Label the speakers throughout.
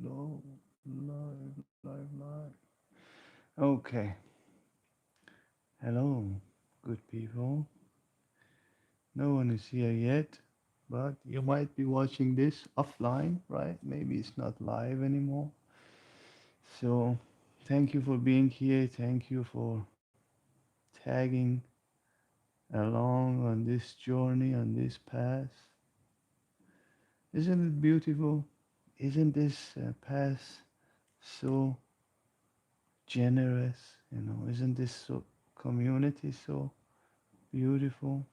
Speaker 1: Low, live. Okay. Hello, good people. No one is here yet, but you might be watching this offline, right? Maybe it's not live anymore. So, thank you for being here. Thank you for tagging along on this journey, on this path. Isn't it beautiful? Isn't this path so generous? Isn't this so community so beautiful?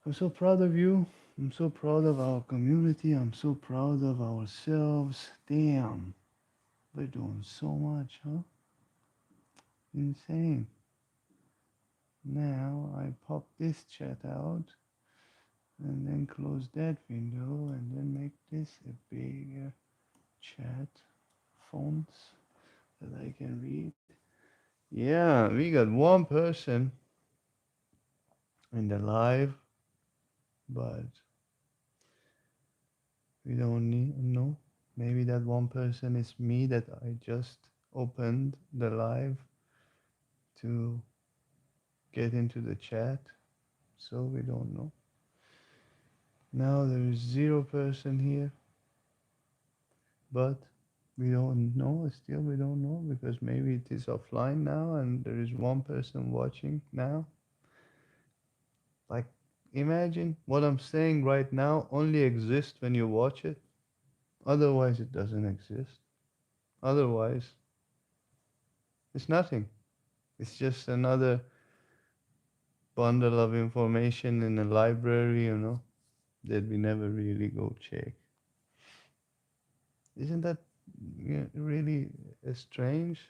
Speaker 1: I'm so proud of you. I'm so proud of our community. I'm so proud of ourselves. Damn, we're doing so much, huh? Insane. Now I pop this chat out and then close that window and then make this a bigger chat fonts that I can read. Yeah, we got one person in the live, but we don't need know. Maybe that one person is me that I just opened the live to get into the chat. So we don't know. Now there is 0 person here, but we don't know. Still, we don't know because maybe it is offline now and there is one person watching now. Like, imagine what I'm saying right now only exists when you watch it. Otherwise, it doesn't exist. Otherwise, it's nothing. It's just another bundle of information in a library, that we never really go check. Isn't that really strange?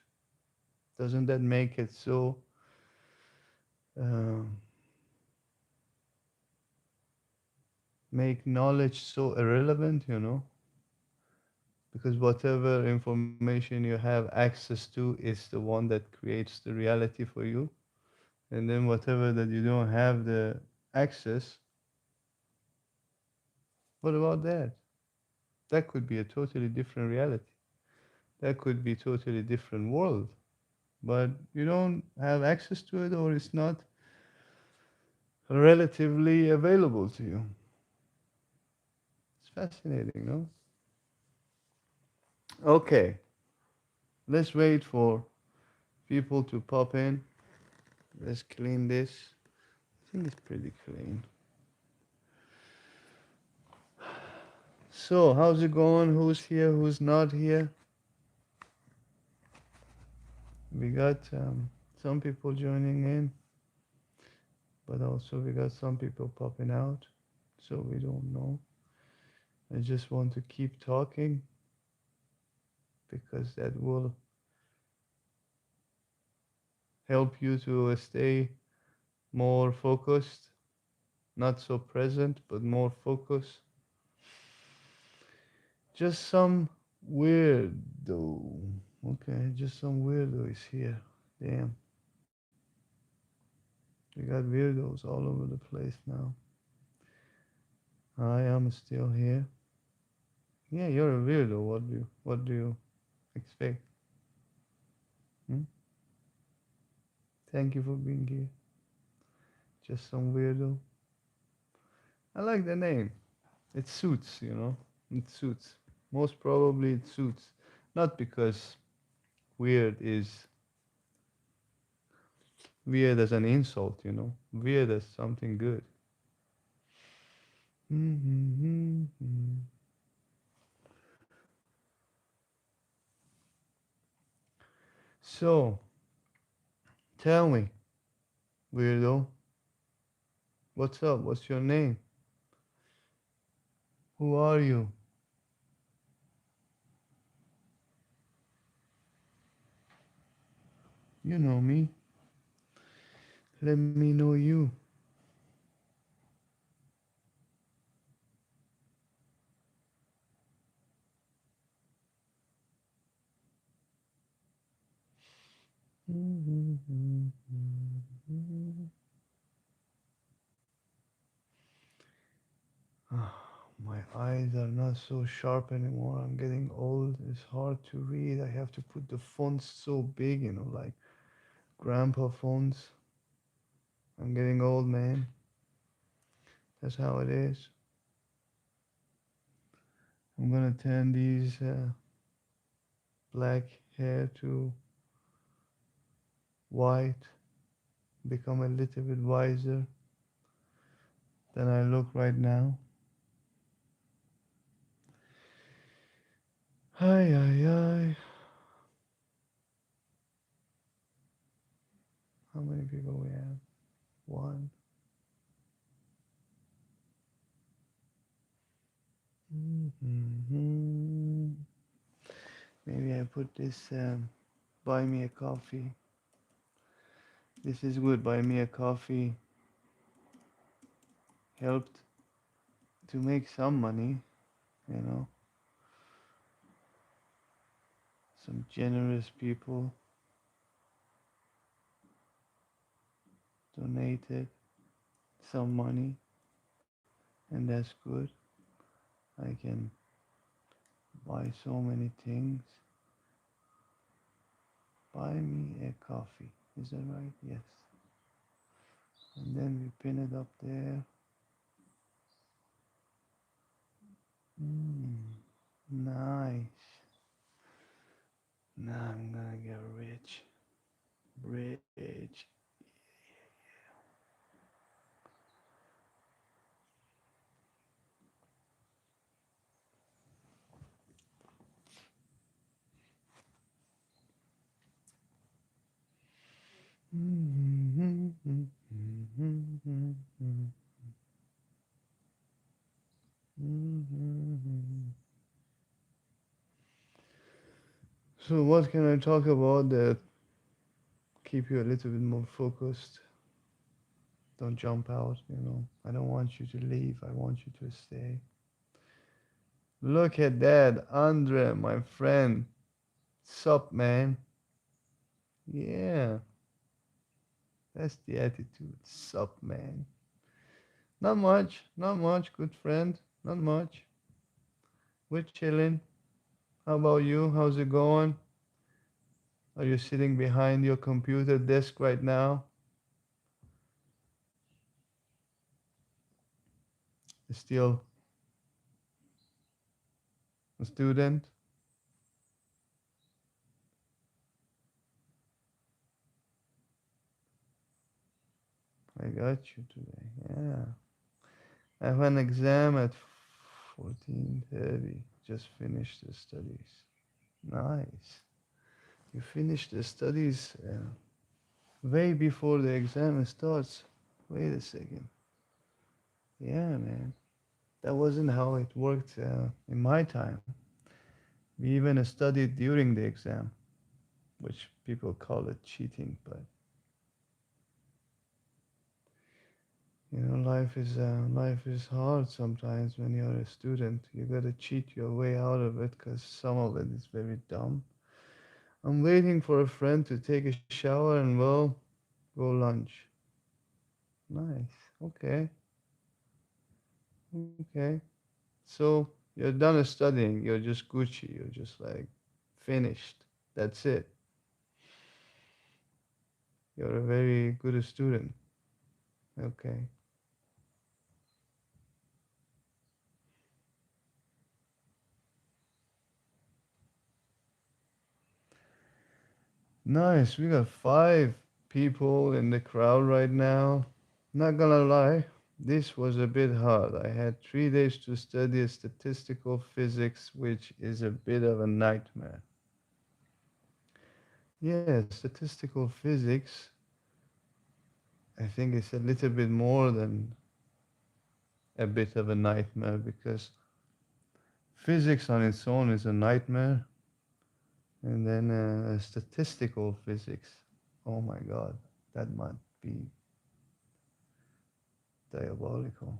Speaker 1: Doesn't that make it so, um make knowledge so irrelevant, Because whatever information you have access to is the one that creates the reality for you. And then whatever that you don't have the access, what about that? That could be a totally different reality. That could be totally different world. But you don't have access to it or it's not relatively available to you. It's fascinating, no? Okay, let's wait for people to pop in. Let's clean this. I think it's pretty clean. So, how's it going? Who's here? Who's not here? We got some people joining in, but also we got some people popping out. So, we don't know. I just want to keep talking because that will help you to stay more focused, not so present, but more focused. Just some weirdo. Okay, just some weirdo is here. Damn. We got weirdos all over the place now. I am still here. Yeah, you're a weirdo. What do you expect? Hmm? Thank you for being here. Just some weirdo. I like the name. It suits. It suits. Most probably it suits. Not because weird is weird as an insult. Weird as something good. So, tell me, weirdo, what's up? What's your name? Who are you? You know me. Let me know you. My eyes are not so sharp anymore. I'm getting old. It's hard to read. I have to put the fonts so big, like grandpa fonts. I'm getting old, man. That's how it is. I'm gonna turn these black hair to white, become a little bit wiser than I look right now. Hi, hi, hi. How many people we have? One. Mm-hmm. Maybe I put this buy me a coffee. This is good. Buy me a coffee helped to make some money, you know. Some generous people donated some money, and that's good. I can buy so many things. Buy me a coffee. Is that right? Yes. And then we pin it up there. Nice. Now I'm gonna get rich. Rich. So what can I talk about that keep you a little bit more focused? Don't jump out. I don't want you to leave. I want you to stay. Look at that, Andre, my friend. Sup, man? Yeah, that's the attitude. Sup, man? Not much, not much, good friend. Not much. We're chilling. How about you? How's it going? Are you sitting behind your computer desk right now? Still a student? I got you today. Yeah. I have an exam at 14:30. Just finished the studies. Nice. You finished the studies way before the exam starts. Wait a second. Yeah, man. That wasn't how it worked in my time. We even studied during the exam, which people call it cheating. But life is hard sometimes when you're a student. You gotta cheat your way out of it because some of it is very dumb. I'm waiting for a friend to take a shower and well, go lunch. Nice. Okay. Okay. So you're done studying. You're just Gucci. You're just like finished. That's it. You're a very good student. Okay. Nice. We got 5 people in the crowd right now. Not gonna lie, this was a bit hard. I had 3 days to study statistical physics, which is a bit of a nightmare. Yeah, statistical physics, I think it's a little bit more than a bit of a nightmare because physics on its own is a nightmare, and then statistical physics. Oh my God, that might be diabolical.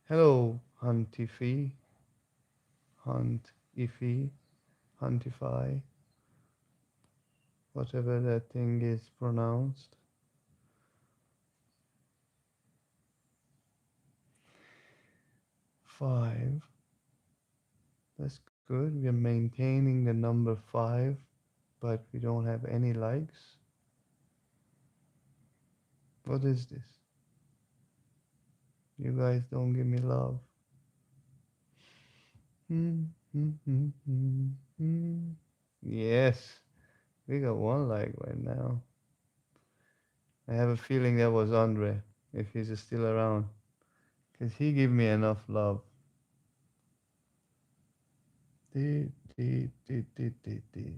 Speaker 1: Hello, Huntify, Huntify, Huntify, whatever that thing is pronounced. 5. That's good. We are maintaining the number 5, but we don't have any likes. What is this? You guys don't give me love. Hmm, hmm, hmm, hmm, hmm. Yes, we got one like right now. I have a feeling that was Andre, if he's still around, because he gave me enough love. Dee, dee, dee, dee, dee, dee.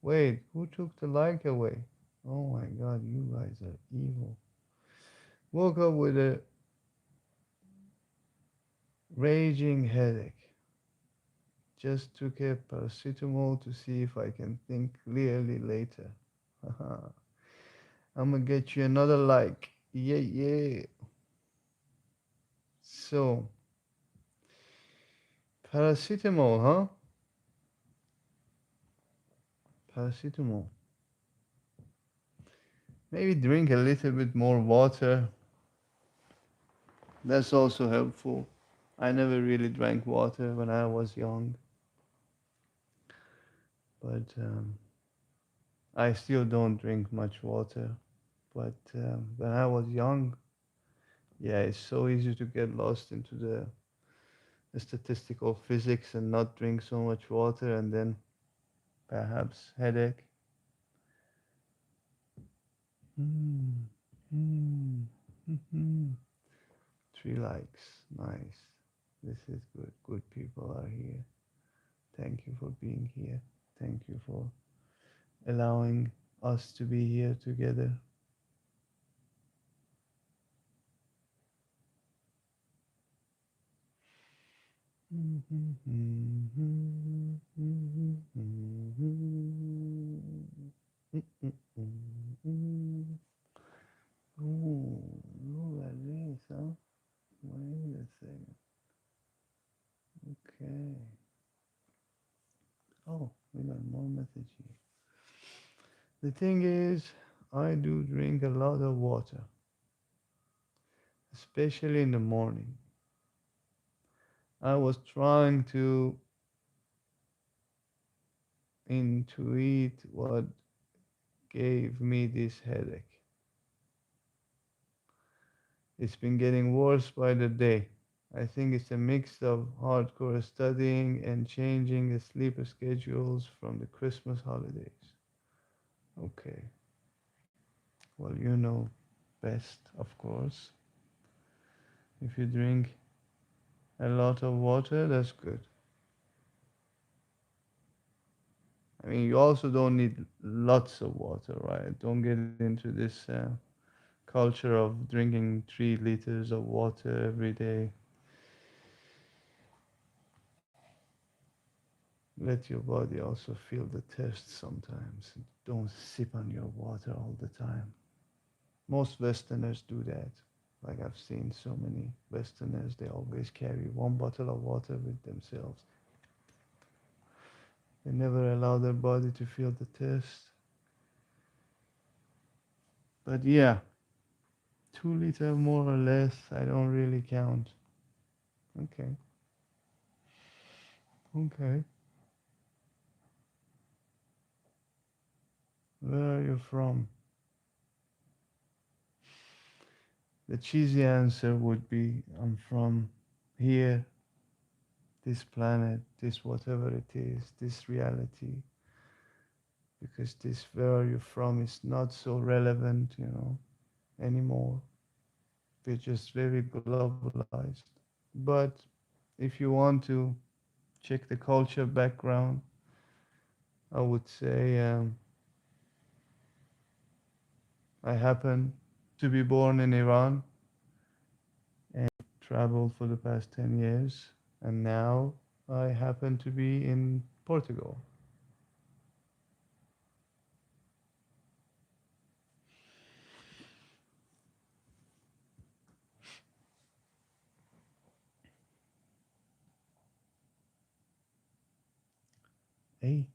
Speaker 1: Wait, who took the like away? Oh my god, you guys are evil. Woke up with a raging headache. Just took a paracetamol to see if I can think clearly later. Haha. I'm gonna get you another like. Yeah, yeah. So, paracetamol, huh? Paracetamol. Maybe drink a little bit more water. That's also helpful. I never really drank water when I was young, but I still don't drink much water. But when I was young, yeah, it's so easy to get lost into the statistical physics and not drink so much water, and then perhaps headache. Mm, mm, mhm. 3 likes, nice. This is good. Good people are here. Thank you for being here. Thank you for allowing us to be here together. Ooh, look at this, huh? Wait a second. Okay. Oh, we got more message here. The thing is, I do drink a lot of water, especially in the morning. I was trying to intuit what gave me this headache. It's been getting worse by the day. I think it's a mix of hardcore studying and changing the sleep schedules from the Christmas holidays. Okay, well, you know best, of course. If you drink a lot of water, that's good. I mean, you also don't need lots of water, right? Don't get into this culture of drinking 3 liters of water every day. Let your body also feel the thirst sometimes. Don't sip on your water all the time. Most Westerners do that. Like I've seen so many Westerners, they always carry one bottle of water with themselves. They never allow their body to feel the thirst. But yeah, 2 liter more or less, I don't really count. Okay, okay. Where are you from? The cheesy answer would be I'm from here, this planet, this whatever it is, this reality. Because this where are you from is not so relevant, anymore. We're just very globalized. But if you want to check the culture background, I would say I happen to be born in Iran and traveled for the past 10 years, and now I happen to be in Portugal. 8.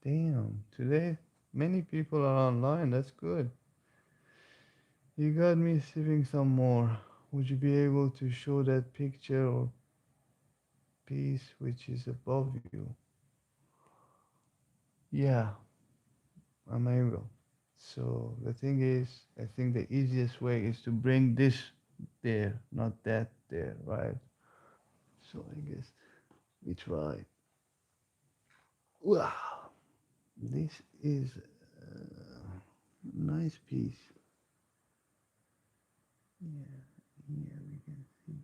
Speaker 1: Damn, today many people are online. That's good. You got me sipping some more. Would you be able to show that picture or piece which is above you? Yeah, I'm able. So the thing is, I think the easiest way is to bring this there, not that there, right? So I guess we try. Wow, this is a nice piece. Yeah, here we can see.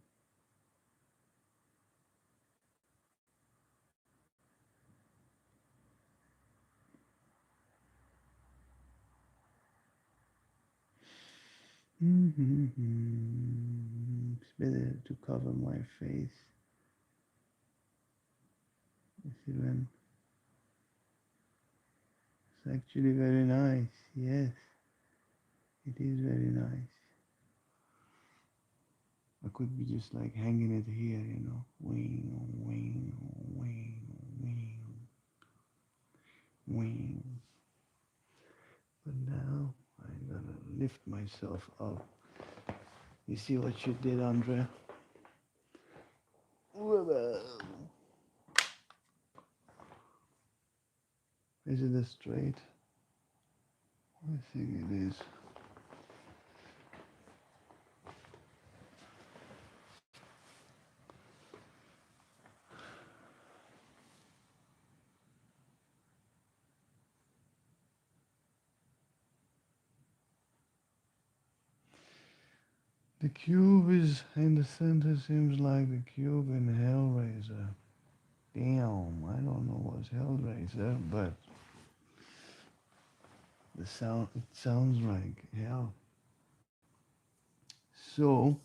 Speaker 1: It's better to cover my face. You see when it's actually very nice. Yes, it is very nice. I could be just like hanging it here, wing, wing, wing, wing, wing. But now I gotta lift myself up. You see what you did, Andre? Is it a straight? I think it is. The cube is in the center, seems like the cube in Hellraiser. Damn, I don't know what's Hellraiser, but it sounds like hell. So,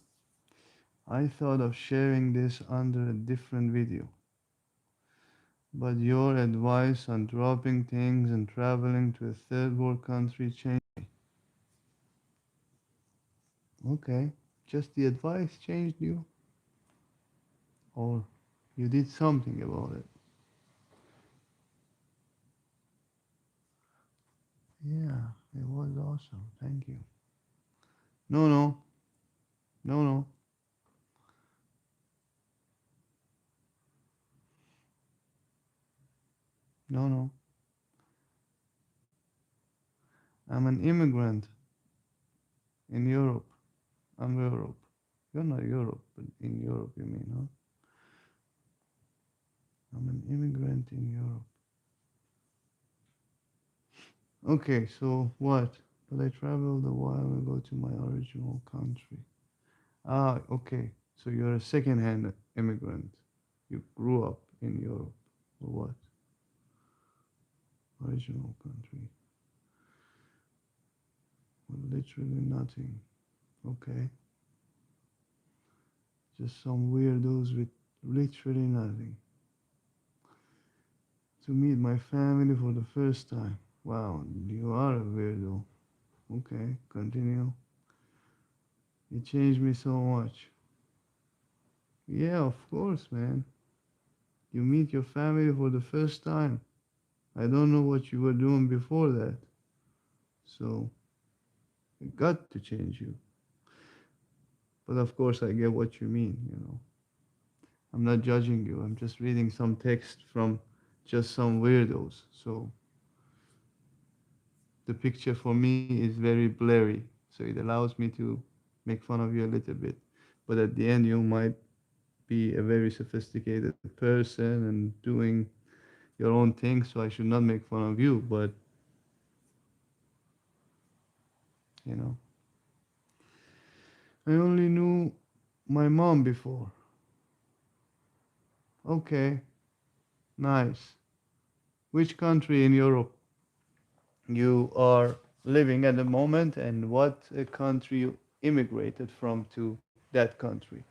Speaker 1: I thought of sharing this under a different video. But your advice on dropping things and traveling to a third world country changed me. Okay, just the advice changed you? Or you did something about it? Yeah, it was awesome. Thank you. No, no, no, no, no, no. I'm an immigrant in Europe. I'm Europe. You're not Europe, but in Europe, you mean, huh? I'm an immigrant in Europe. Okay, so what? But I traveled a while ago to my original country. Ah, okay. So you're a second-hand immigrant. You grew up in Europe. Or what? Original country. Well, literally nothing. Okay. Just some weirdos with literally nothing. To meet my family for the first time. Wow, you are a weirdo. Okay, continue. You changed me so much. Yeah, of course, man. You meet your family for the first time. I don't know what you were doing before that. So, it got to change you. But of course, I get what you mean. I'm not judging you. I'm just reading some text from just some weirdos. So, the picture for me is very blurry. So, it allows me to make fun of you a little bit. But at the end, you might be a very sophisticated person and doing your own thing. So, I should not make fun of you. But, you know, I only knew my mom before. Okay, nice. Which country in Europe you are living at the moment, and what country you immigrated from to that country?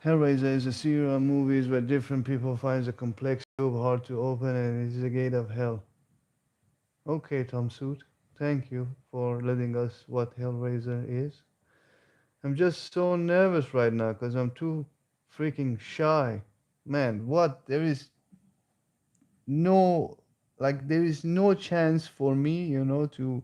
Speaker 1: Hellraiser is a series of movies where different people find a complex cube hard to open and it is a gate of hell. Okay, Tom Suit, thank you for letting us what Hellraiser is. I'm just so nervous right now because I'm too freaking shy. Man, what? No, there is no chance for me, to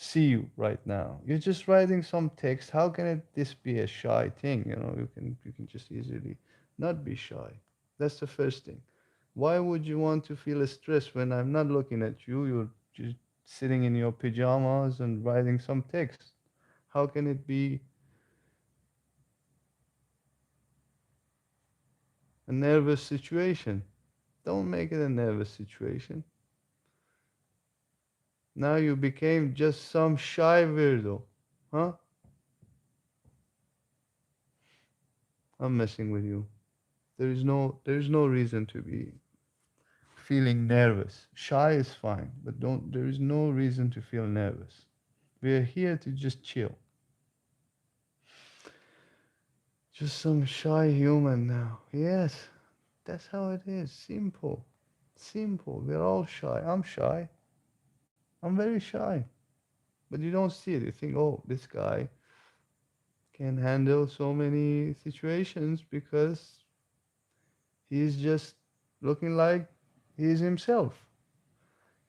Speaker 1: see you right now. You're just writing some text. How can this be a shy thing? You can just easily not be shy. That's the first thing. Why would you want to feel stress when I'm not looking at you? You're just sitting in your pajamas and writing some text. How can it be a nervous situation? Don't make it a nervous situation. Now you became just some shy weirdo. Huh? I'm messing with you. There is no reason to be feeling nervous. Shy is fine, but don't there is no reason to feel nervous. We are here to just chill. Just some shy human now. Yes, that's how it is. Simple. Simple. We're all shy. I'm shy. I'm very shy. But you don't see it. You think, oh, this guy can handle so many situations because he's just looking like he's himself.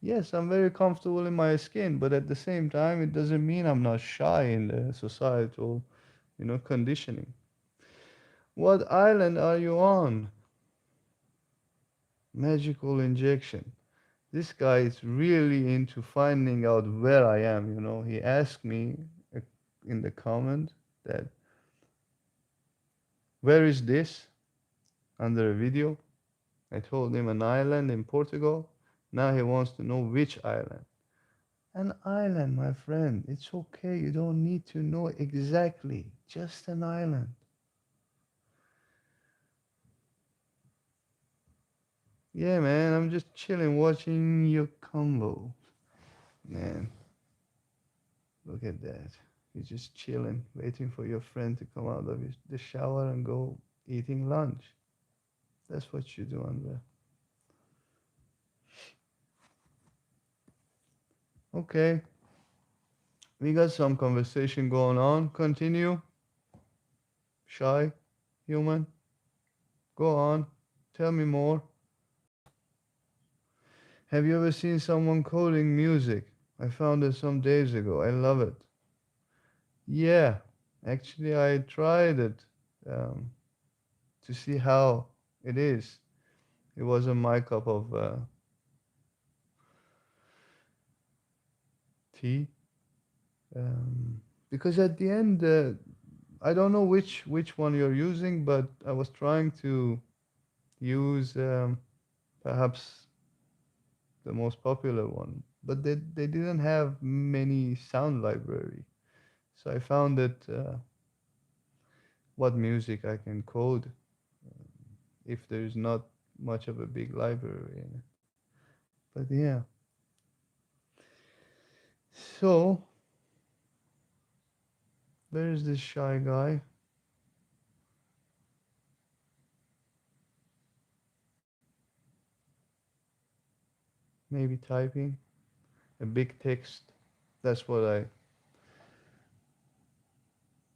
Speaker 1: Yes, I'm very comfortable in my skin, but at the same time, it doesn't mean I'm not shy in the societal, conditioning. What island are you on? Magical injection. This guy is really into finding out where I am. He asked me uh, in the comment that where is this under a video. I told him an island in Portugal. Now he wants to know which island. An island, my friend. It's okay. You don't need to know exactly. Just an island. Yeah, man. I'm just chilling, watching your combo. Man, look at that. You're just chilling, waiting for your friend to come out of the shower and go eating lunch. That's what you do, Andre. Okay, we got some conversation going on. Continue. Shy, human. Go on. Tell me more. Have you ever seen someone coding music? I found it some days ago. I love it. Yeah, actually, I tried it um, to see how it is. It wasn't my cup of tea. Because at the end, I don't know which one you're using, but I was trying to use perhaps the most popular one, but they didn't have many sound library. So I found that what music I can code if there's not much of a big library in it. But yeah, so there's this shy guy, maybe typing a big text. That's what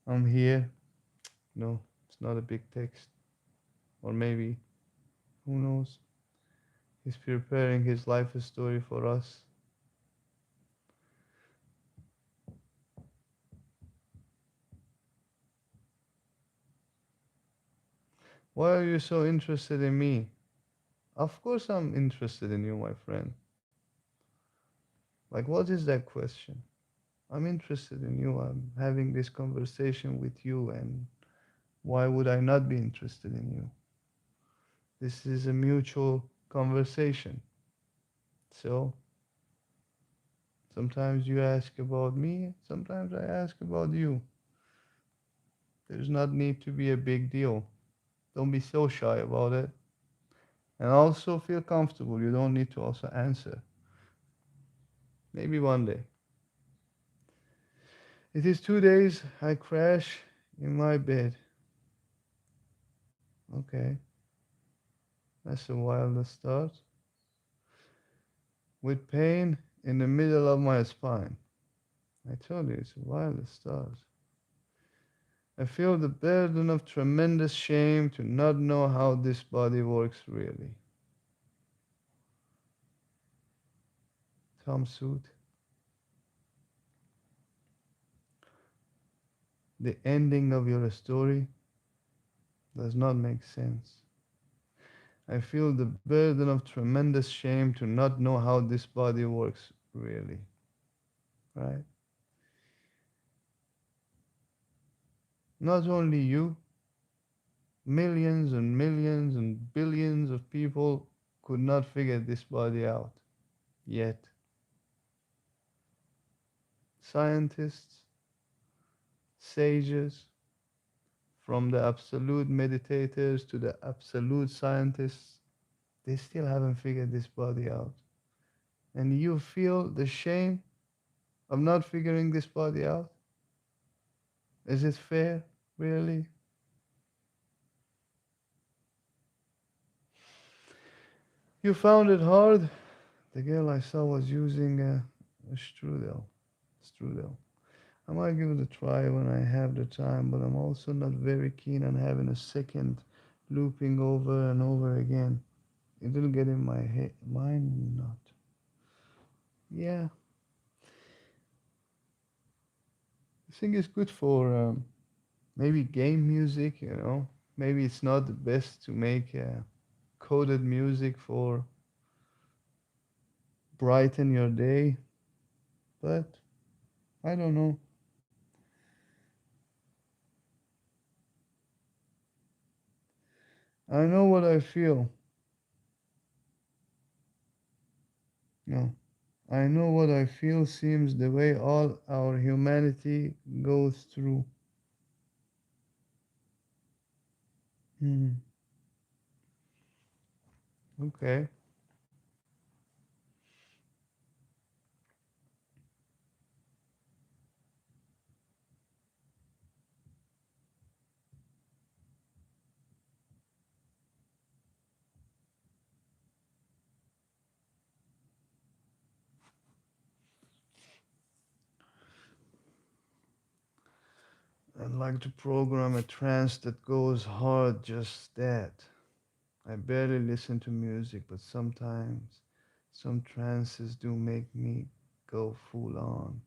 Speaker 1: I'm here. No, it's not a big text, or maybe who knows? He's preparing his life story for us. Why are you so interested in me? Of course, I'm interested in you, my friend. Like, what is that question? I'm interested in you. I'm having this conversation with you, and why would I not be interested in you? This is a mutual conversation. So sometimes you ask about me, sometimes I ask about you. There's not need to be a big deal. Don't be so shy about it. And also feel comfortable. You don't need to also answer. Maybe one day. It is 2 days I crash in my bed. Okay, that's a wild start. With pain in the middle of my spine. I told you it's a wild start. I feel the burden of tremendous shame to not know how this body works really. Tom suit. The ending of your story does not make sense. I feel the burden of tremendous shame to not know how this body works really, right? Not only you, millions and billions of people could not figure this body out yet. Scientists, sages, from the absolute meditators to the absolute scientists, they still haven't figured this body out. And you feel the shame of not figuring this body out? Is it fair, really? You found it hard? The girl I saw was using a strudel. Strudel. I might give it a try when I have the time, but I'm also not very keen on having a second looping over and over again. It'll get in my head. Mine not. Yeah, I think it's good for maybe game music, you know. Maybe it's not the best to make coded music for brighten your day, but I don't know. I know what I feel. No. I know what I feel seems the way all our humanity goes through. Hmm. Okay. I'd like to program a trance that goes hard just that. I barely listen to music, but sometimes some trances do make me go full on.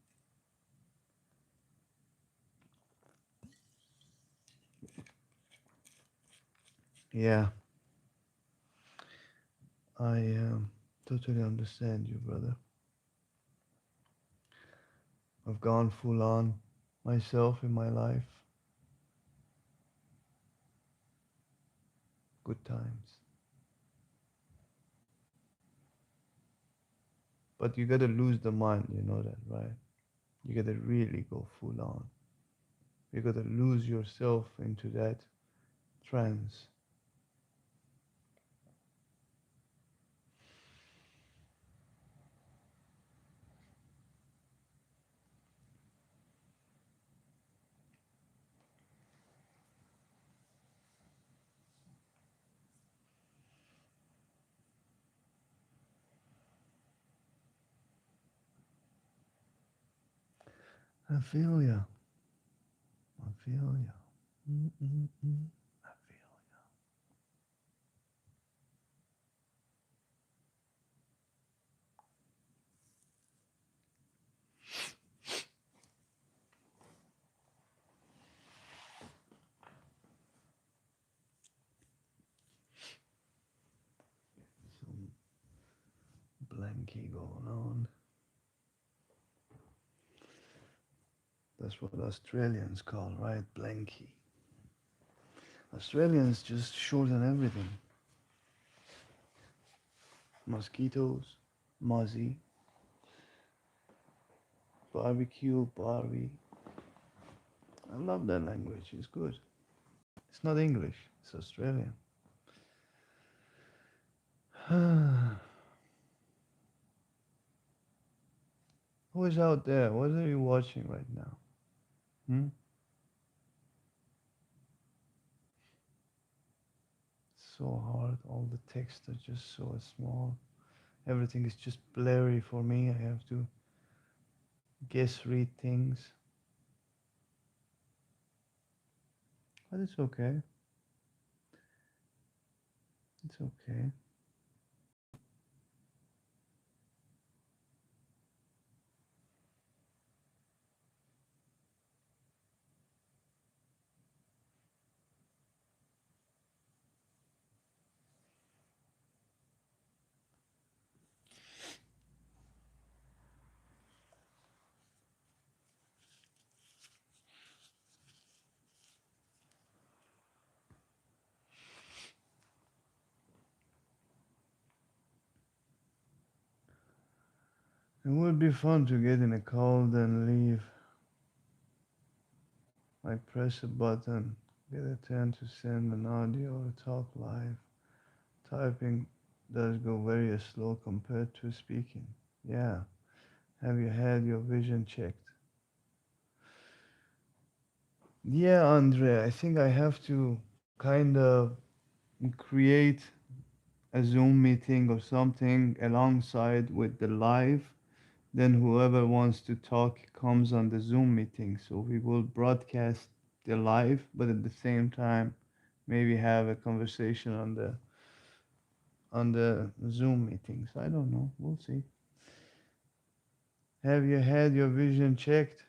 Speaker 1: Yeah, I totally understand you, brother. I've gone full on myself in my life. Good times. But you gotta lose the mind, you know that, right? You gotta really go full on. You gotta lose yourself into that trance. I feel ya. I feel ya. Mm-mm-mm. I feel some blankie going on. That's what Australians call, right? Blankie. Australians just shorten everything. Mosquitoes, mozzie, barbecue, Barbie. I love that language. It's good. It's not English. It's Australian. Who is out there? What are you watching right now? Hmm? So hard. All the text are just so small. Everything is just blurry for me. I have to guess read things. But it's okay. It's okay. It would be fun to get in a cold and leave. Like press a button, get a turn to send an audio or talk live. Typing does go very slow compared to speaking. Yeah. Have you had your vision checked? Yeah, Andre, I think I have to kind of create a Zoom meeting or something alongside with the live. Then whoever wants to talk comes on the Zoom meeting. So we will broadcast the live, but at the same time, maybe have a conversation on the Zoom meetings. I don't know. We'll see. Have you had your vision checked?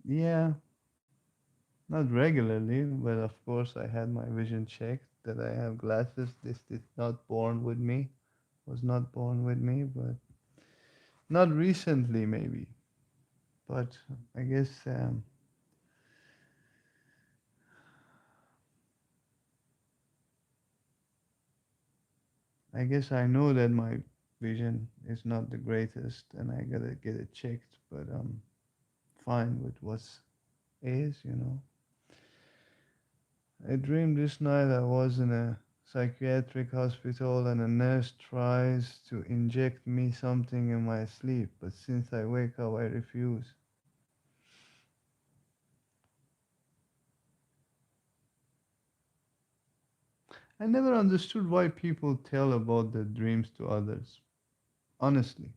Speaker 1: Yeah, not regularly, but of course I had my vision checked that I have glasses. This is not born with me, was not born with me, but not recently maybe. But I guess I guess I know that my vision is not the greatest, and I gotta get it checked. But I'm fine with what's is, you know. I dreamed this night I was in a psychiatric hospital and a nurse tries to inject me something in my sleep, but since I wake up, I refuse. I never understood why people tell about their dreams to others. Honestly,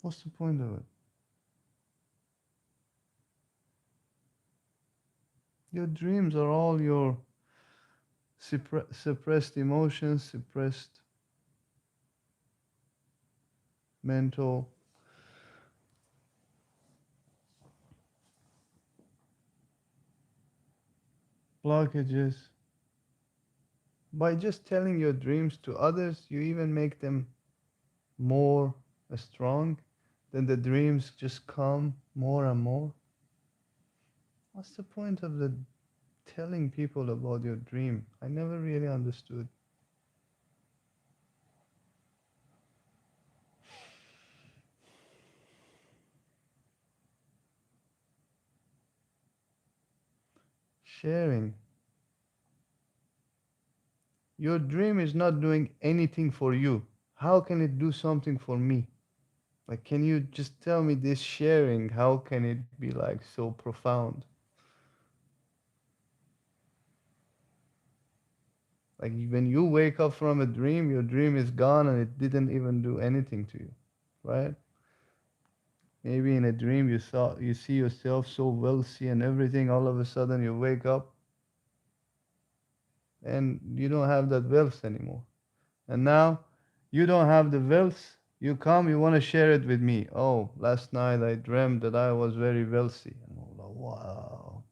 Speaker 1: what's the point of it? Your dreams are all your suppressed emotions, suppressed mental blockages. By just telling your dreams to others, you even make them more strong. Then the dreams just come more and more. What's the point of the telling people about your dream? I never really understood. Sharing. Your dream is not doing anything for you. How can it do something for me? Like, can you just tell me this sharing? How can it be like so profound? Like, when you wake up from a dream, your dream is gone and it didn't even do anything to you, right? Maybe in a dream you see yourself so wealthy and everything. All of a sudden you wake up and you don't have that wealth anymore. And now you don't have the wealth. You come, you want to share it with me. Oh, last night I dreamed that I was very wealthy. And I'm like, wow,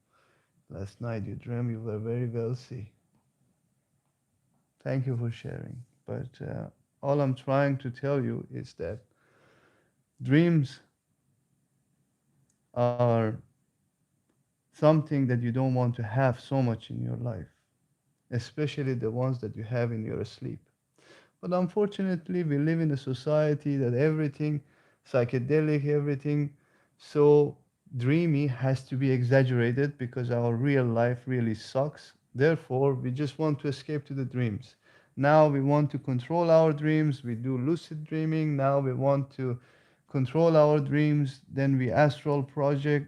Speaker 1: last night you dreamed you were very wealthy. Thank you for sharing. But all I'm trying to tell you is that dreams are something that you don't want to have so much in your life, especially the ones that you have in your sleep. But unfortunately, we live in a society that everything psychedelic, everything so dreamy has to be exaggerated because our real life really sucks. Therefore, we just want to escape to the dreams. Now we want to control our dreams. We do lucid dreaming. Now we want to control our dreams. Then we project,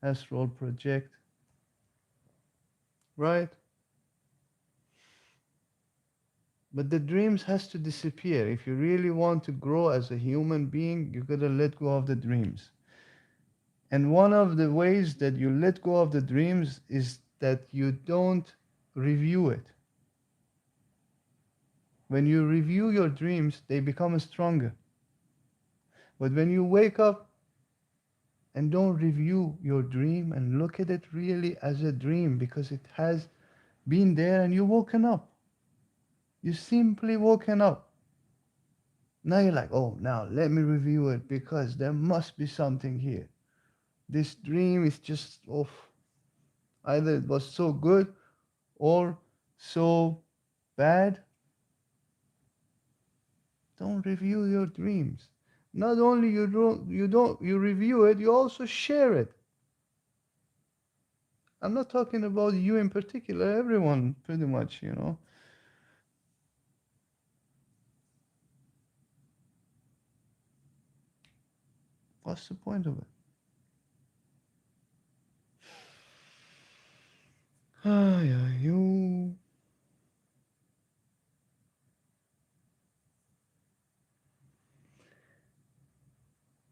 Speaker 1: astral project, right? But the dreams has to disappear. If you really want to grow as a human being, you gotta let go of the dreams. And one of the ways that you let go of the dreams is that you don't review it. When you review your dreams, they become stronger. But when you wake up and don't review your dream and look at it really as a dream because it has been there and you woken up. You simply woken up. Now you're like, oh, now let me review it because there must be something here. This dream is just off. Either it was so good or so bad. Don't review your dreams. Not only you review it, you also share it. I'm not talking about you in particular, everyone pretty much, you know. What's the point of it? Ah, yeah, you.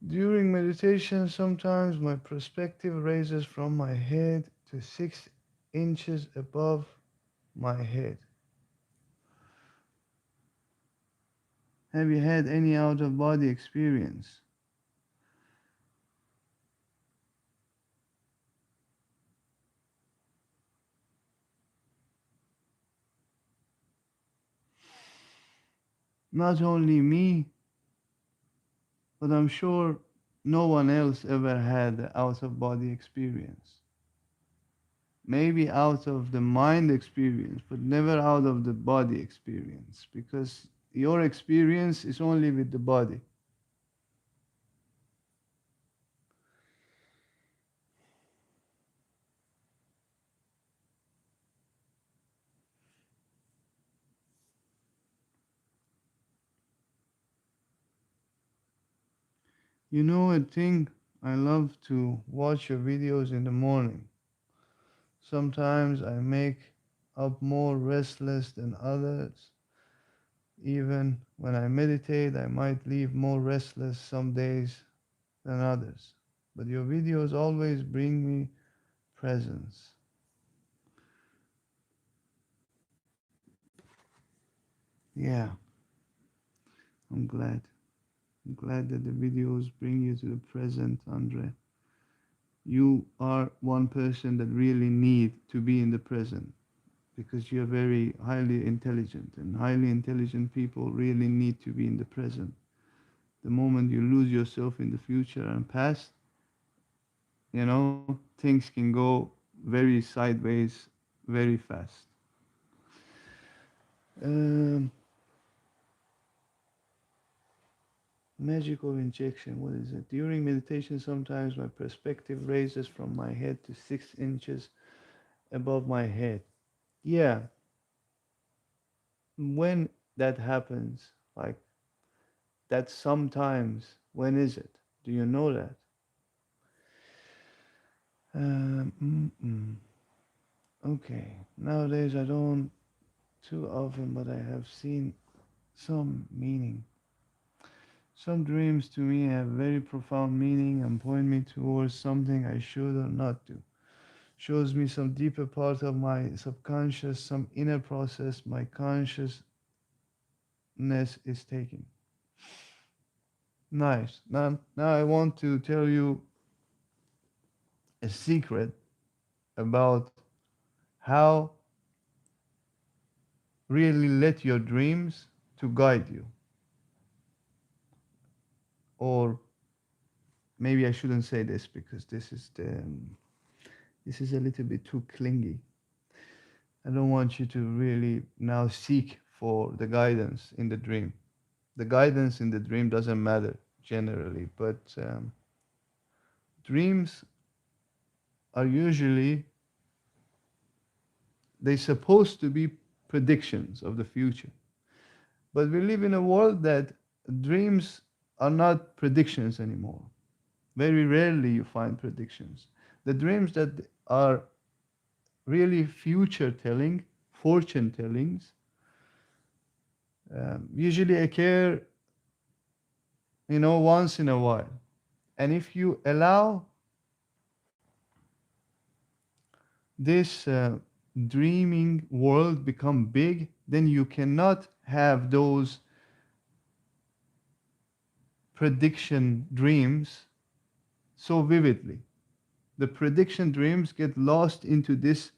Speaker 1: During meditation, sometimes my perspective raises from my head to 6 inches above my head. Have you had any out of body experience? Not only me, but I'm sure no one else ever had the out of body experience. Maybe out of the mind experience, but never out of the body experience, because your experience is only with the body. You know, a thing, I love to watch your videos in the morning. Sometimes I make up more restless than others. Even when I meditate, I might leave more restless some days than others. But your videos always bring me presence. Yeah, I'm glad. I'm glad that the videos bring you to the present, Andre. You are one person that really need to be in the present because you're very highly intelligent, and highly intelligent people really need to be in the present. The moment you lose yourself in the future and past, things can go very sideways very fast. Um, Magical injection, what is it? During meditation, sometimes my perspective raises from my head to 6 inches above my head. Yeah, when that happens, like that sometimes, when is it? Do you know that? Mm-mm. Okay, nowadays I don't too often, but I have seen some meaning. Some dreams to me have very profound meaning and point me towards something I should or not do. Shows me some deeper part of my subconscious, some inner process my consciousness is taking. Nice. Now I want to tell you a secret about how really let your dreams to guide you. Or maybe I shouldn't say this because this is a little bit too clingy. I don't want you to really now seek for the guidance in the dream. The guidance in the dream doesn't matter generally, but dreams are usually they're supposed to be predictions of the future. But we live in a world that dreams are not predictions anymore. Very rarely you find predictions. The dreams that are really future telling, fortune tellings, usually occur, once in a while. And if you allow this dreaming world become big, then you cannot have those prediction dreams so vividly. The prediction dreams get lost into this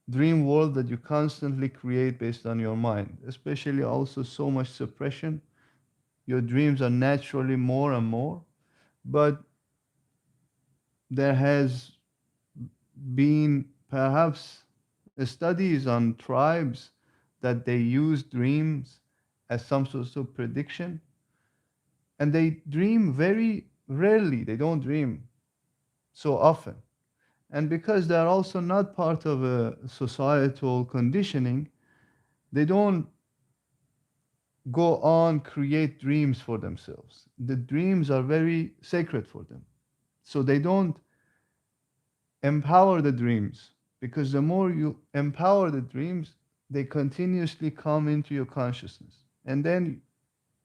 Speaker 1: dream world that you constantly create based on your mind, especially also so much suppression. Your dreams are naturally more and more, but there has been Perhaps studies on tribes that they use dreams as some sort of prediction, and they dream very rarely. They don't dream so often. And because they're also not part of a societal conditioning, they don't go on create dreams for themselves. The dreams are very sacred for them. So they don't empower the dreams, because the more you empower the dreams, they continuously come into your consciousness. And then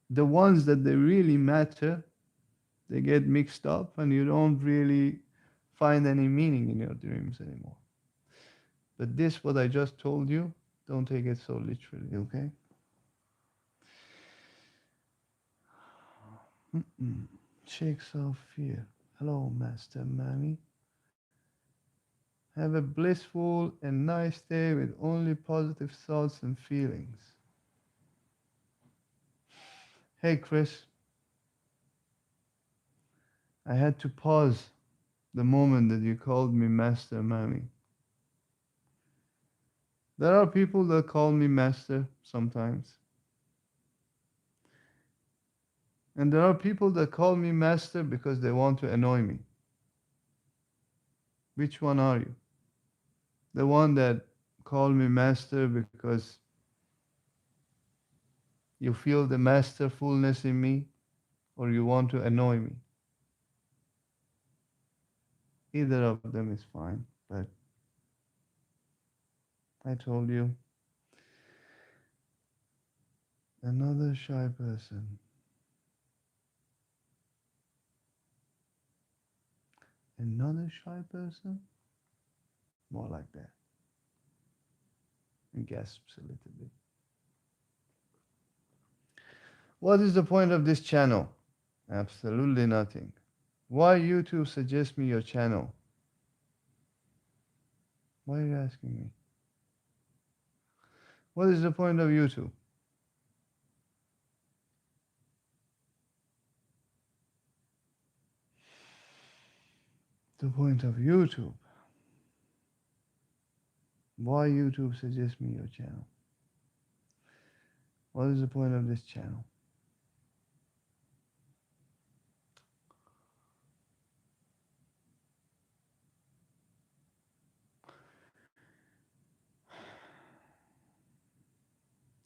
Speaker 1: the ones that they really matter, they get mixed up and you don't really find any meaning in your dreams anymore. But this, what I just told you, don't take it so literally, okay? Mm-mm. Shakes off fear. Hello, Master Mami. Have a blissful and nice day with only positive thoughts and feelings. Hey, Chris, I had to pause the moment that you called me Master Mami. There are people that call me Master sometimes, and there are people that call me Master because they want to annoy me. Which one are you? The one that call me Master because you feel the masterfulness in me, or you want to annoy me? Either of them is fine, but I told you, another shy person. Another shy person? More like that. And gasps a little bit. What is the point of this channel? Absolutely nothing. Why YouTube suggest me your channel? Why are you asking me? What is the point of YouTube? The point of YouTube. Why YouTube suggest me your channel? What is the point of this channel?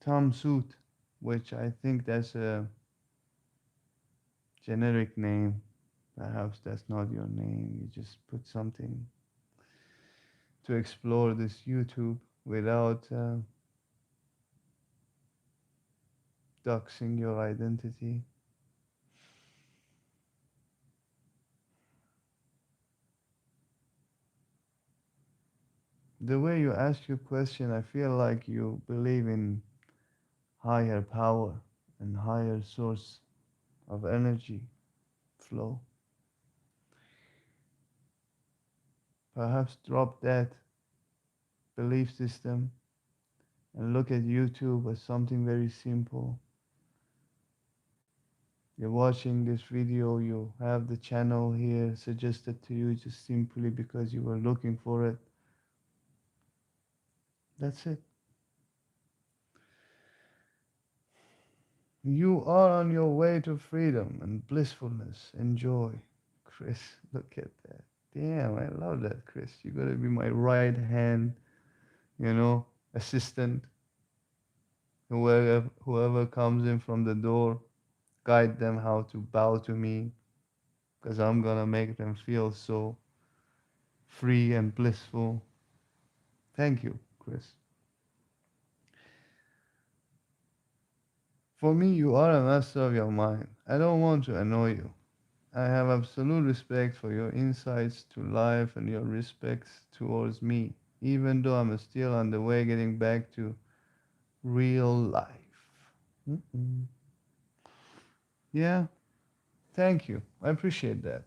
Speaker 1: Tom Suit, which I think that's a generic name. Perhaps that's not your name. You just put something to explore this YouTube without doxing your identity. The way you ask your question, I feel like you believe in higher power and higher source of energy flow. Perhaps drop that belief system and look at YouTube as something very simple. You're watching this video, you have the channel here suggested to you just simply because you were looking for it. That's it. You are on your way to freedom and blissfulness and joy. Chris, look at that. Damn, I love that, Chris. You're gonna be my right hand, assistant. Whoever comes in from the door, guide them how to bow to me, because I'm gonna make them feel so free and blissful. Thank you, Chris. For me, you are a master of your mind. I don't want to annoy you. I have absolute respect for your insights to life and your respects towards me, even though I'm still on the way getting back to real life. Mm-mm. Yeah, thank you. I appreciate that.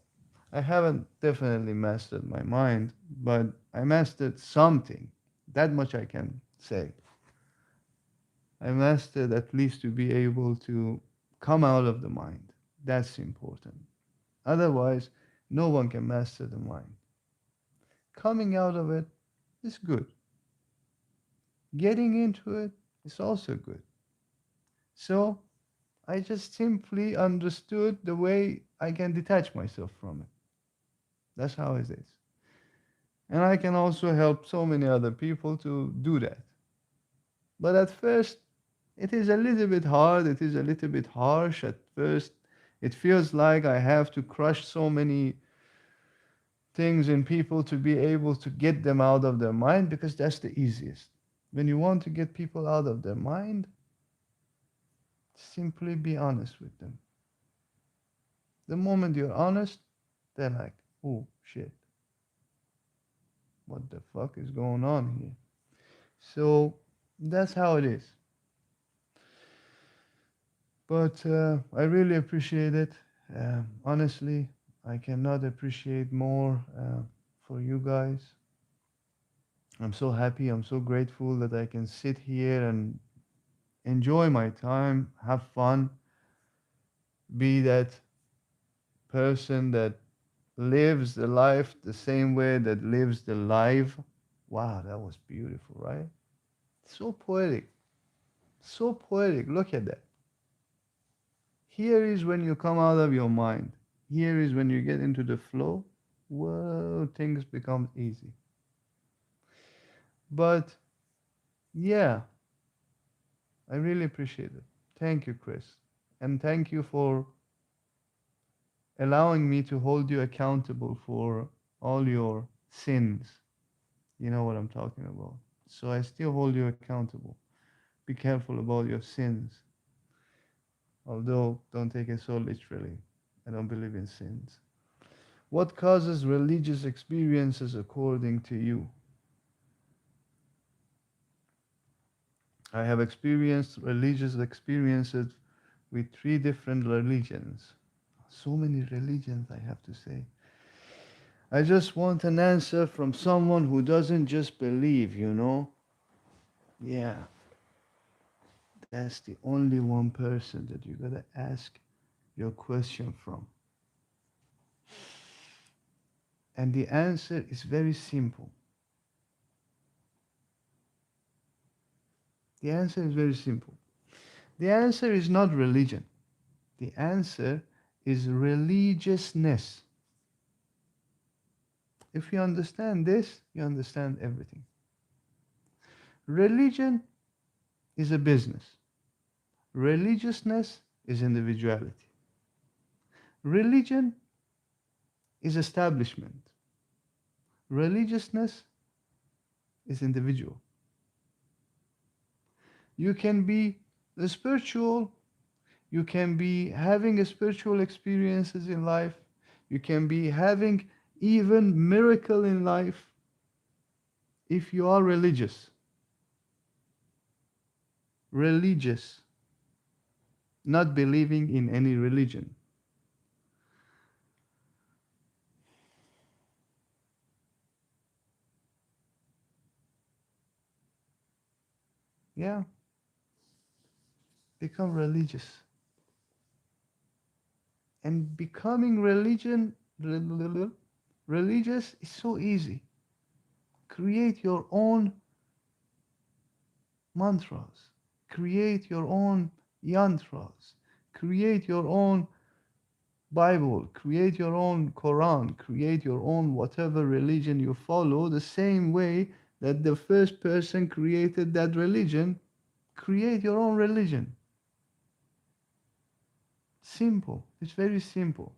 Speaker 1: I haven't definitely mastered my mind, but I mastered something. That much I can say. I mastered at least to be able to come out of the mind. That's important. Otherwise, no one can master the mind. Coming out of it, is good. Getting into it is also good. So I just simply understood the way I can detach myself from it. That's how it is. And I can also help so many other people to do that. But at first, it is a little bit hard, it is a little bit harsh at first. It feels like I have to crush so many things in people to be able to get them out of their mind because that's the easiest. When you want to get people out of their mind, simply be honest with them. The moment you're honest, they're like, oh shit, what the fuck is going on here? So that's how it is. But I really appreciate it. Honestly, I cannot appreciate more for you guys. I'm so happy, I'm so grateful that I can sit here and enjoy my time, have fun, be that person that lives the life the same way that lives the life. Wow, that was beautiful, right? So poetic. So poetic. Look at that. Here is when you come out of your mind. Here is when you get into the flow. Whoa, things become easy. But yeah, I really appreciate it. Thank you, Chris. And thank you for allowing me to hold you accountable for all your sins. You know what I'm talking about. So I still hold you accountable. Be careful about your sins. Although, don't take it so literally. I don't believe in sins. What causes religious experiences according to you? I have experienced religious experiences with three different religions. So many religions, I have to say. I just want an answer from someone who doesn't just believe, you know? Yeah, that's the only one person that you gotta ask your question from. And the answer is very simple. The answer is very simple. The answer is not religion. The answer is religiousness. If you understand this, you understand everything. Religion is a business. Religiousness is individuality. Religion is establishment. Religiousness is individual. You can be spiritual, you can be having a spiritual experiences in life, you can be having even miracle in life if you are religious. Religious, not believing in any religion. Yeah, become religious. And becoming religious is so easy. Create your own mantras, create your own yantras, create your own Bible, create your own Quran, create your own whatever religion you follow, the same way that the first person created that religion. Create your own religion. Simple. It's very simple.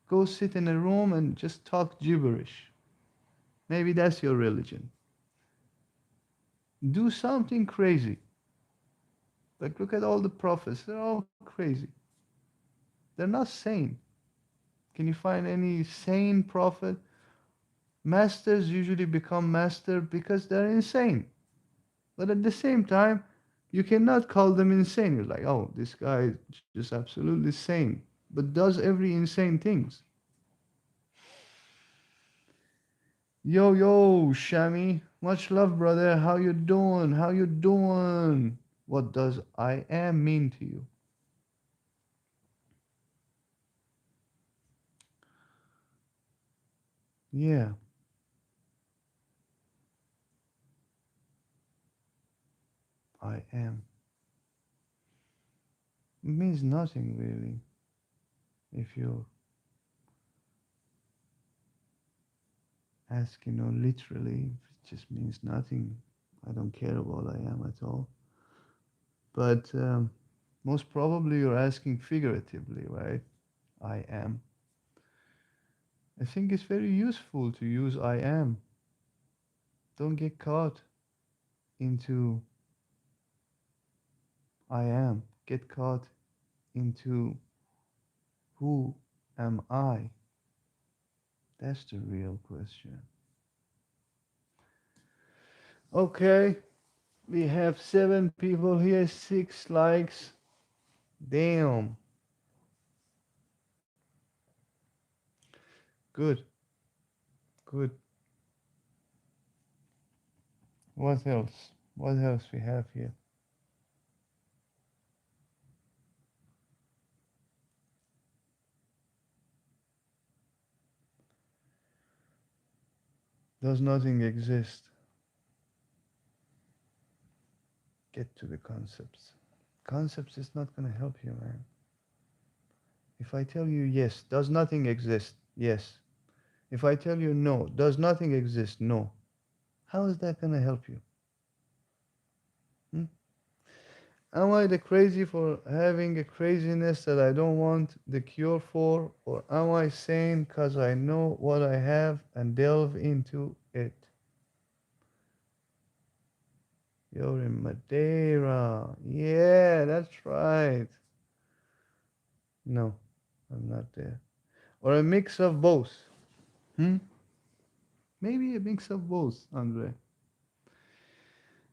Speaker 1: Go sit in a room and just talk gibberish. Maybe that's your religion. Do something crazy. Like, look at all the prophets. They're all crazy. They're not sane. Can you find any sane prophet? Masters usually become master because they're insane. But at the same time, you cannot call them insane. You're like, oh, this guy is just absolutely sane, but does every insane things. Yo, yo, Shami. Much love, brother. How you doing? How you doing? What does I am mean to you? Yeah. I am. It means nothing really. If you ask, literally, it just means nothing. I don't care about I am at all. But most probably you're asking figuratively, right? I am. I think it's very useful to use I am. Don't get caught into I am. Get caught into who am I? That's the real question. Okay, we have 7 people here, 6 likes. Damn. Good, good. What else? What else we have here? Does nothing exist? Get to the concepts. Concepts is not going to help you, man. If I tell you yes, does nothing exist? Yes. If I tell you no, does nothing exist? No. How is that going to help you? Hmm? Am I the crazy for having a craziness that I don't want the cure for? Or am I sane because I know what I have and delve into it? You're in Madeira. Yeah, that's right. No, I'm not there. Or a mix of both. Hmm? Maybe a mix of both, Andre.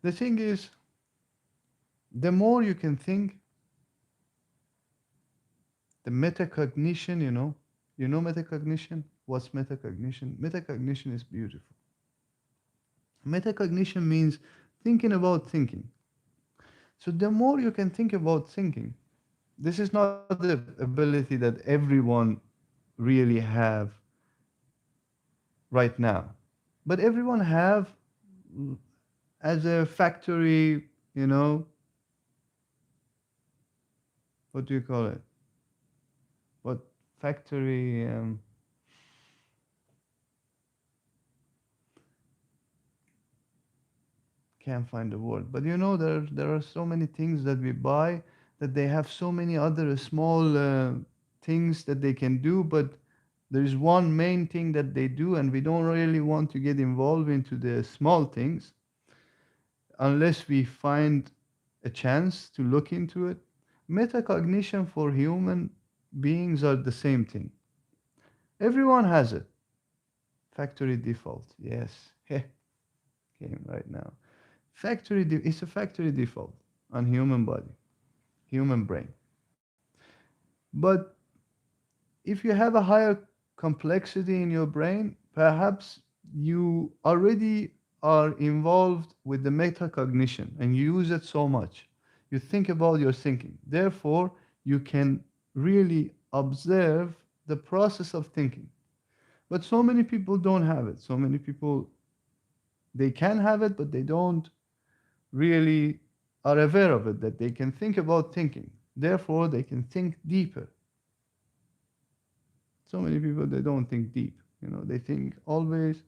Speaker 1: The thing is, the more you can think, the metacognition, metacognition? What's metacognition? Metacognition is beautiful. Metacognition means thinking about thinking. So the more you can think about thinking, this is not the ability that everyone really have right now. But everyone have as a factory, you know, what do you call it? What factory? Can't find the word. But there are so many things that we buy that they have so many other small things that they can do, but there is one main thing that they do, and we don't really want to get involved into the small things unless we find a chance to look into it. Metacognition for human beings are the same thing. Everyone has it. Factory default. Yes. Came right now. It's a factory default on human body, human brain. But if you have a higher complexity in your brain, perhaps you already are involved with the metacognition and you use it so much. You think about your thinking. Therefore, you can really observe the process of thinking. But so many people don't have it. So many people, they can have it, but they don't really are aware of it, that they can think about thinking. Therefore, they can think deeper. So many people, they don't think deep. They think always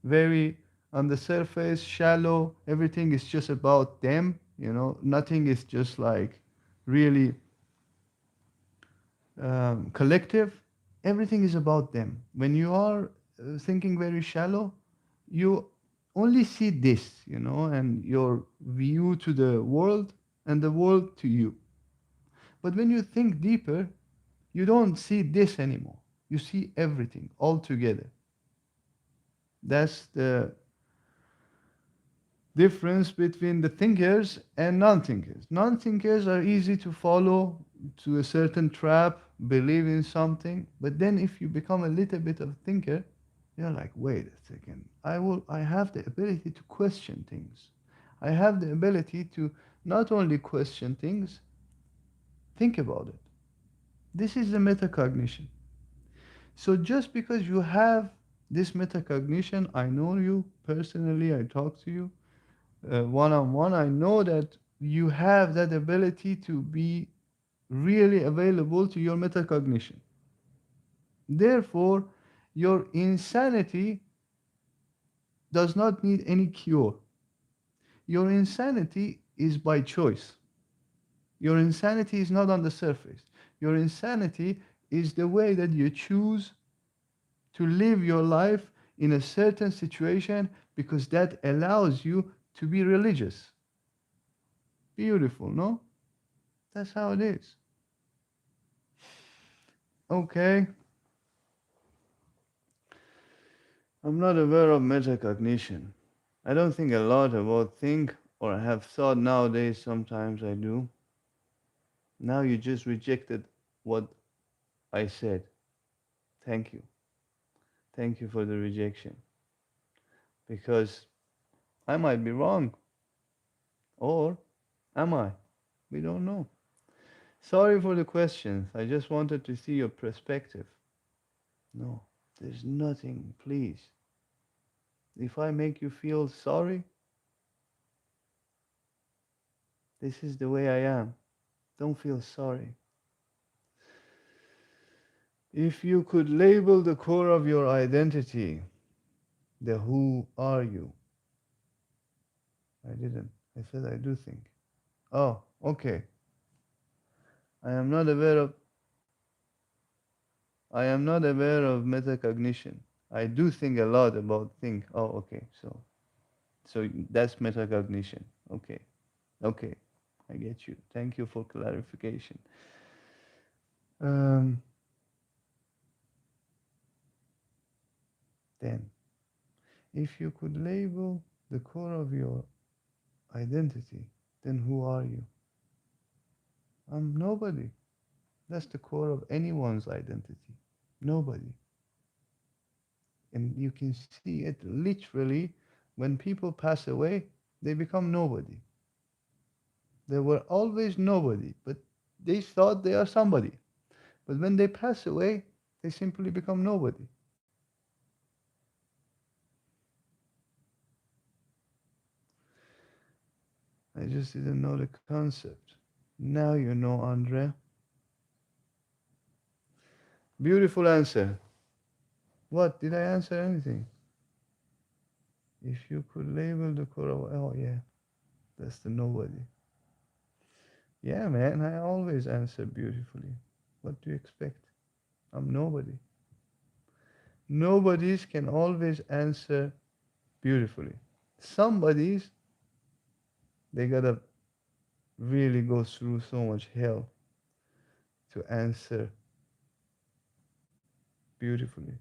Speaker 1: very on the surface, shallow. Everything is just about them. Nothing is just like really collective. Everything is about them. When you are thinking very shallow, you only see this, and your view to the world and the world to you. But when you think deeper, you don't see this anymore. You see everything all together. That's the difference between the thinkers and non-thinkers. Non-thinkers are easy to follow to a certain trap, believe in something, but then if you become a little bit of a thinker, you're like, wait a second, I have the ability to question things. I have the ability to not only question things, think about it. This is the metacognition. So just because you have this metacognition, I know you personally, I talk to you one on one, I know that you have that ability to be really available to your metacognition. Therefore, your insanity does not need any cure. Your insanity is by choice. Your insanity is not on the surface. Your insanity is the way that you choose to live your life in a certain situation because that allows you to be religious. Beautiful, no? That's how it is. Okay, I'm not aware of metacognition. I don't think a lot about think or I have thought nowadays, sometimes I do. Now you just rejected what I said. Thank you. Thank you for the rejection. Because I might be wrong. Or am I? We don't know. Sorry for the questions. I just wanted to see your perspective. No, there's nothing, please. If I make you feel sorry, this is the way I am. Don't feel sorry. If you could label the core of your identity, the who are you? I didn't. I said I do think. Oh, okay. I am not aware of I am not aware of metacognition. I do think a lot about think. Oh, okay. So that's metacognition. Okay. Okay. I get you. Thank you for clarification. Um, then, if you could label the core of your identity, then who are you? I'm nobody. That's the core of anyone's identity. Nobody. And you can see it literally when people pass away, they become nobody. They were always nobody, but they thought they are somebody. But when they pass away, they simply become nobody. I just didn't know the concept. Now you know, Andre. Beautiful answer. What? Did I answer anything? If you could label the core of, oh yeah, that's the nobody. Yeah, man, I always answer beautifully. What do you expect? I'm nobody. Nobodies can always answer beautifully. Somebody's, they gotta really go through so much hell to answer beautifully.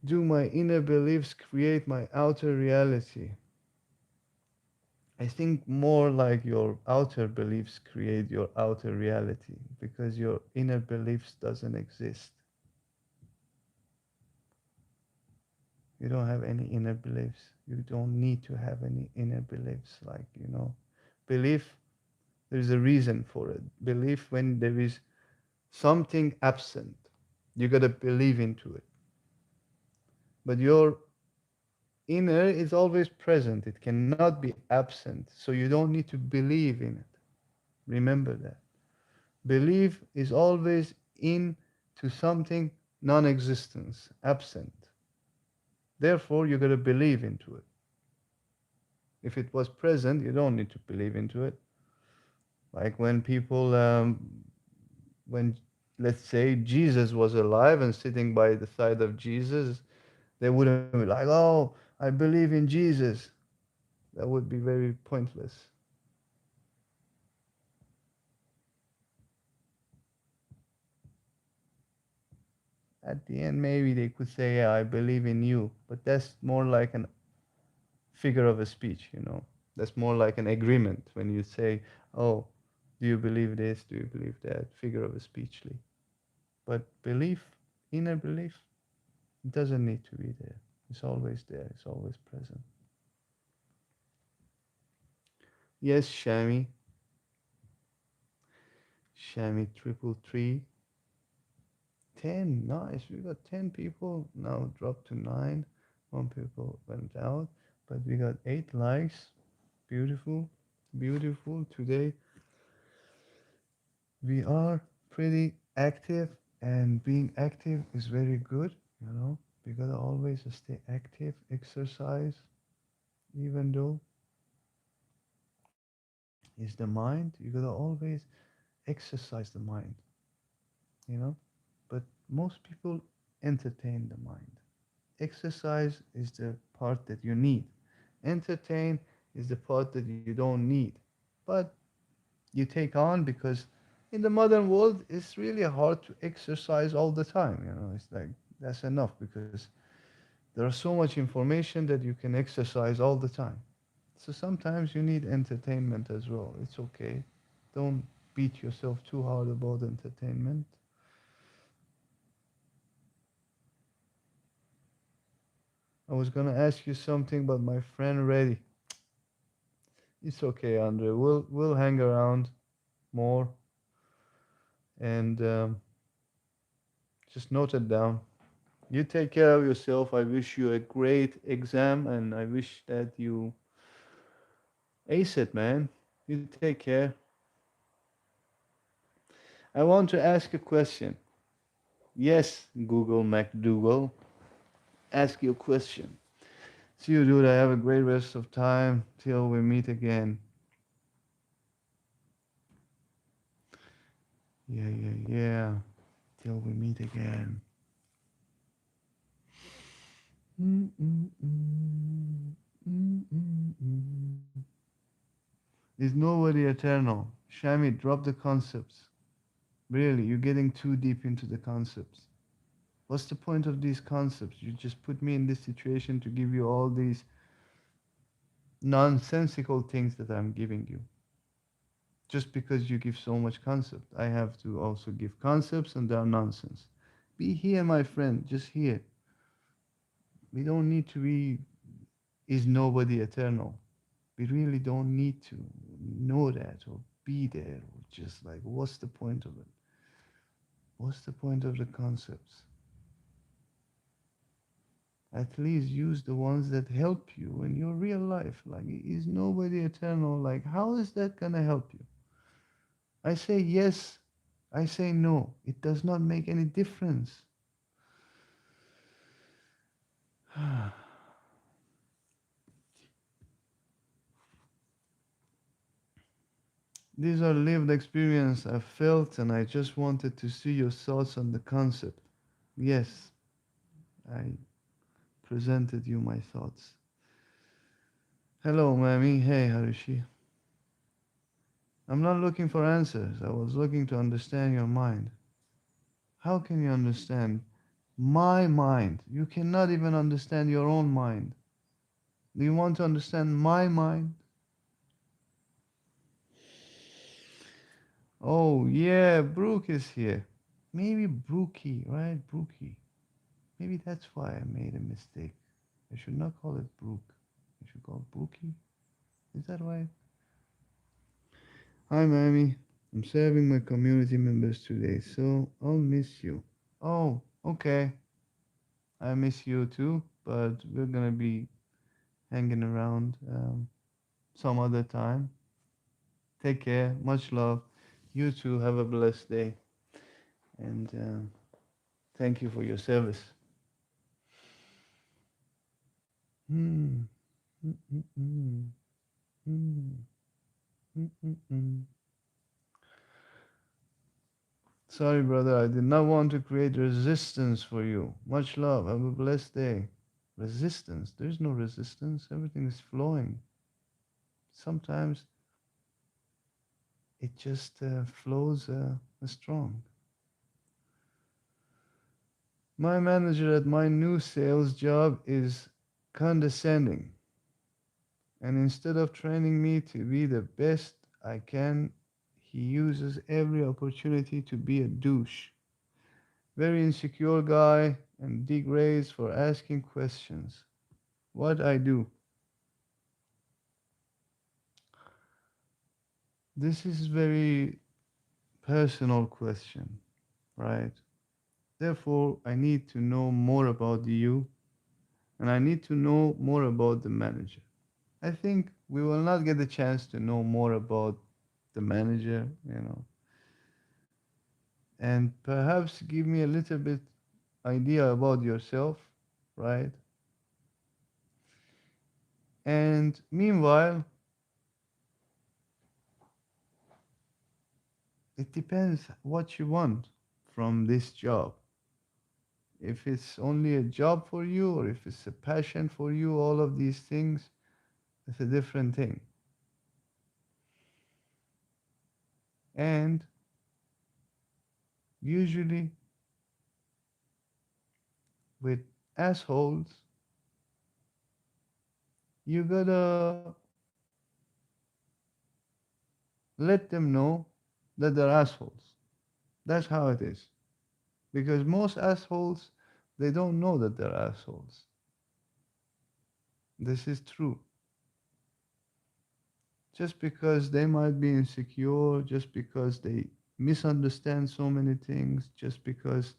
Speaker 1: Do my inner beliefs create my outer reality? I think more like your outer beliefs create your outer reality because your inner beliefs doesn't exist. You don't have any inner beliefs. You don't need to have any inner beliefs. Like, belief, there's a reason for it. Belief, when there is something absent, you got to believe into it. But your inner is always present. It cannot be absent. So you don't need to believe in it. Remember that. Belief is always into something non-existence, absent. Therefore, you got to believe into it. If it was present, you don't need to believe into it. Like when people, when let's say Jesus was alive and sitting by the side of Jesus, they wouldn't be like, "Oh, I believe in Jesus." That would be very pointless. At the end, maybe they could say, "Yeah, I believe in you," but that's more like an figure of a speech. That's more like an agreement when you say, "Oh, do you believe this? Do you believe that?" Figure of a speechly. But belief, inner belief, it doesn't need to be there. It's always there. It's always present. Yes, Shami. Shami triple three. 10. Nice. We got 10 people. Now dropped to 9. One people went out. But we got 8 likes. Beautiful. beautiful. Today we are pretty active, and being active is very good, you know. We gotta always stay active, exercise, even though it's the mind, you gotta always exercise the mind, you know. But most people entertain the mind. Exercise is the part that you need. Entertain is the part that you don't need. But you take on because in the modern world it's really hard to exercise all the time. You know, it's like that's enough because there are so much information that you can exercise all the time. So sometimes you need entertainment as well. It's okay. Don't beat yourself too hard about entertainment. I was gonna ask you something, but my friend ready. It's okay, Andre. We'll hang around more and just note it down. You take care of yourself. I wish you a great exam, and I wish that you ace it, man. You take care. I want to ask a question. Yes, Google MacDougal. Ask you a question. See you, dude. I have a great rest of time till we meet again. Yeah, yeah, yeah. Till we meet again. Mm-mm-mm. Mm-mm-mm. Is nobody eternal? Shami, drop the concepts. Really, you're getting too deep into the concepts. What's the point of these concepts? You just put me in this situation to give you all these nonsensical things that I'm giving you. Just because you give so much concept, I have to also give concepts and they're nonsense. Be here, my friend, just here. We don't need to be, is nobody eternal? We really don't need to know that or be there or just like, what's the point of it? What's the point of the concepts? At least use the ones that help you in your real life. Like, is nobody eternal? Like, how is that gonna help you? I say yes, I say no. It does not make any difference. These are lived experience I felt, and I just wanted to see your thoughts on the concept. Yes, I presented you my thoughts. Hello, Mammy. Hey, Harushi. I'm not looking for answers. I was looking to understand your mind. How can you understand my mind? You cannot even understand your own mind. Do you want to understand my mind? Oh, yeah, Brooke is here. Maybe Brookie, right? Brookie. Maybe that's why I made a mistake. I should not call it Brooke. I should call it Brookie. Is that right? Hi, Mammy. I'm serving my community members today, so I'll miss you. Oh, okay. I miss you too, but we're gonna be hanging around some other time. Take care. Much love. You too. Have a blessed day. And thank you for your service. Hmm. Mm, mm, mm. Mm, mm, mm, mm. Sorry, brother. I did not want to create resistance for you. Much love. Have a blessed day. Resistance. There is no resistance. Everything is flowing. Sometimes it just flows strong. My manager at my new sales job is condescending, and instead of training me to be the best I can, he uses every opportunity to be a douche. Very insecure guy and degrades for asking questions. What I do? This is very personal question, right? Therefore, I need to know more about you and I need to know more about the manager. I think we will not get the chance to know more about the manager, and perhaps give me a little bit idea about yourself, right? And meanwhile, it depends what you want from this job. If it's only a job for you or if it's a passion for you, all of these things, it's a different thing. And usually with assholes, you gotta let them know that they're assholes. That's how it is. Because most assholes, they don't know that they're assholes. This is true. Just because they might be insecure, just because they misunderstand so many things, just because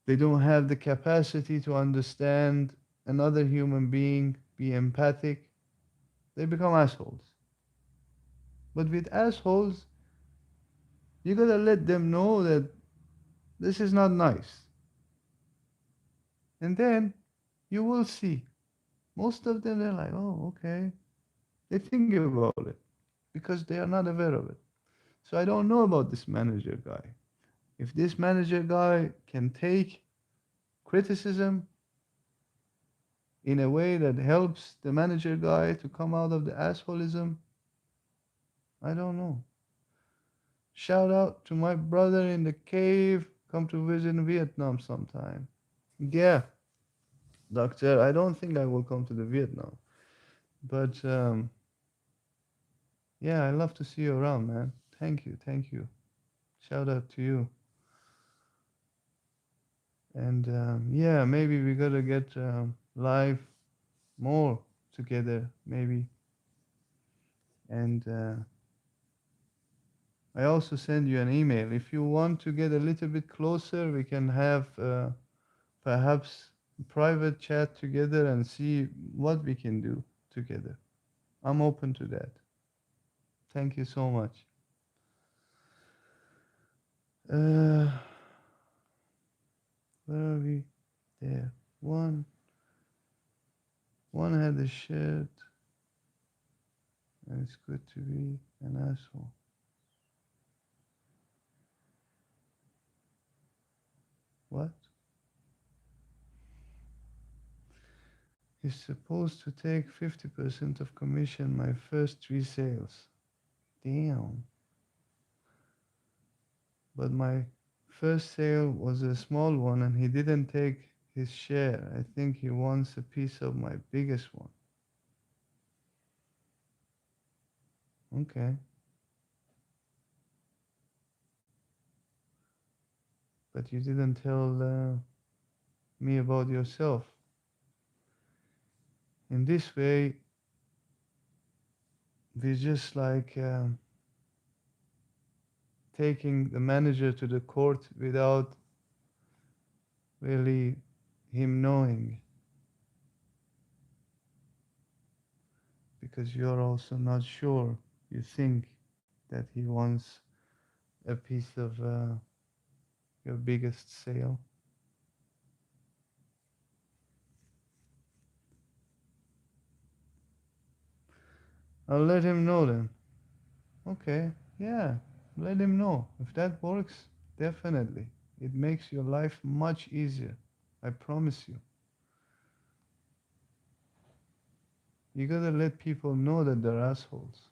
Speaker 1: they don't have the capacity to understand another human being, be empathic, they become assholes. But with assholes, you gotta let them know that this is not nice. And then you will see. Most of them, they're like, oh, okay. They think about it because they are not aware of it. So I don't know about this manager guy. If this manager guy can take criticism in a way that helps the manager guy to come out of the assholism, I don't know. Shout out to my brother in the cave. Come to visit Vietnam sometime. Yeah, doctor, I don't think I will come to the Vietnam. But yeah, I love to see you around, man. Thank you, thank you. Shout out to you. And yeah, maybe we gotta get live more together, maybe. And I also send you an email. If you want to get a little bit closer, we can have perhaps a private chat together and see what we can do together. I'm open to that. Thank you so much. Uh, where are we? There. One had a shirt, and it's good to be an asshole. What? He's supposed to take 50% of commission my first three sales. Damn. But my first sale was a small one and he didn't take his share. I think he wants a piece of my biggest one. Okay. But you didn't tell me about yourself. In this way, we just like taking the manager to the court without really him knowing, because you're also not sure. You think that he wants a piece of your biggest sale. I'll let him know then. Okay, yeah, let him know. If that works, definitely. It makes your life much easier. I promise you. You gotta let people know that they're assholes.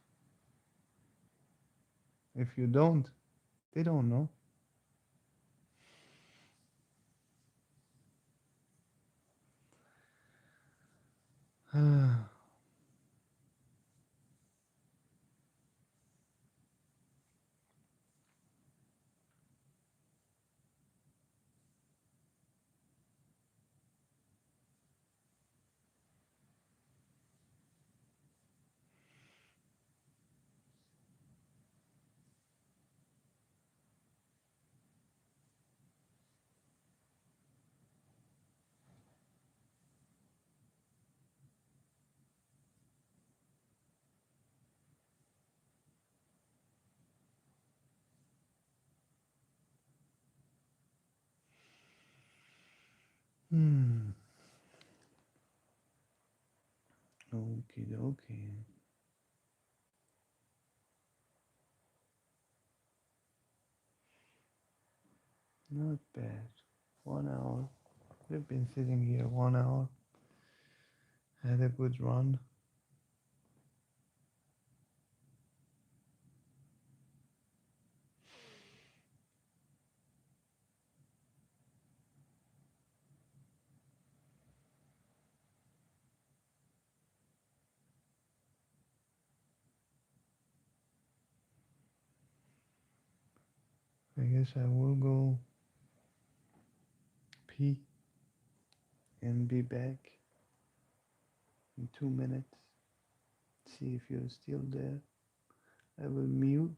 Speaker 1: If you don't, they don't know. Okie dokie. Not bad. 1 hour. We've been sitting here 1 hour. Had a good run. I guess I will go pee and be back in 2 minutes. See if you're still there. I will mute.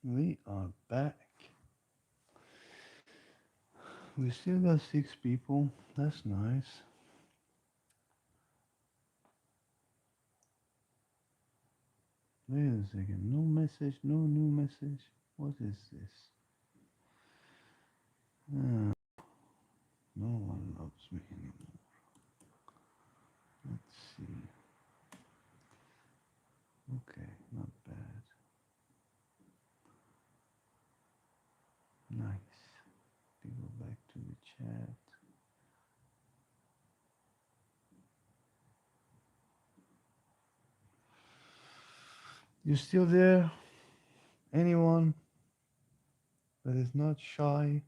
Speaker 1: We are back. We still got 6 people. That's nice. Wait a second. No message, no new message. What is this? Ah, no one loves me anymore. Let's see. Okay, not bad. Nice. We go back to the chat. You still there? Anyone that is not shy?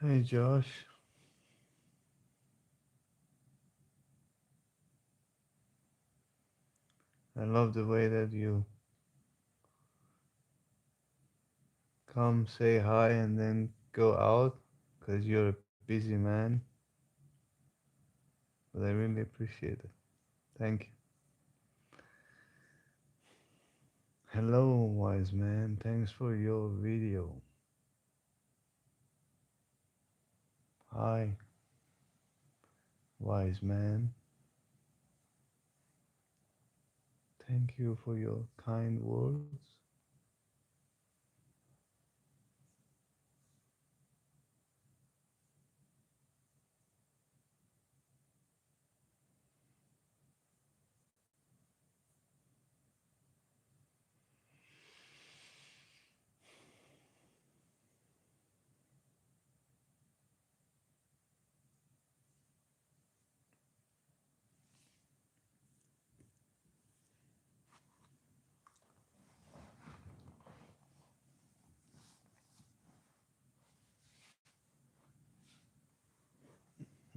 Speaker 1: Hey Josh, I love the way that you come say hi and then go out because you're a busy man, but I really appreciate it. Thank you. Hello, wise man. Thanks for your video. Hi, wise man. Thank you for your kind words.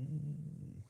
Speaker 1: Mm.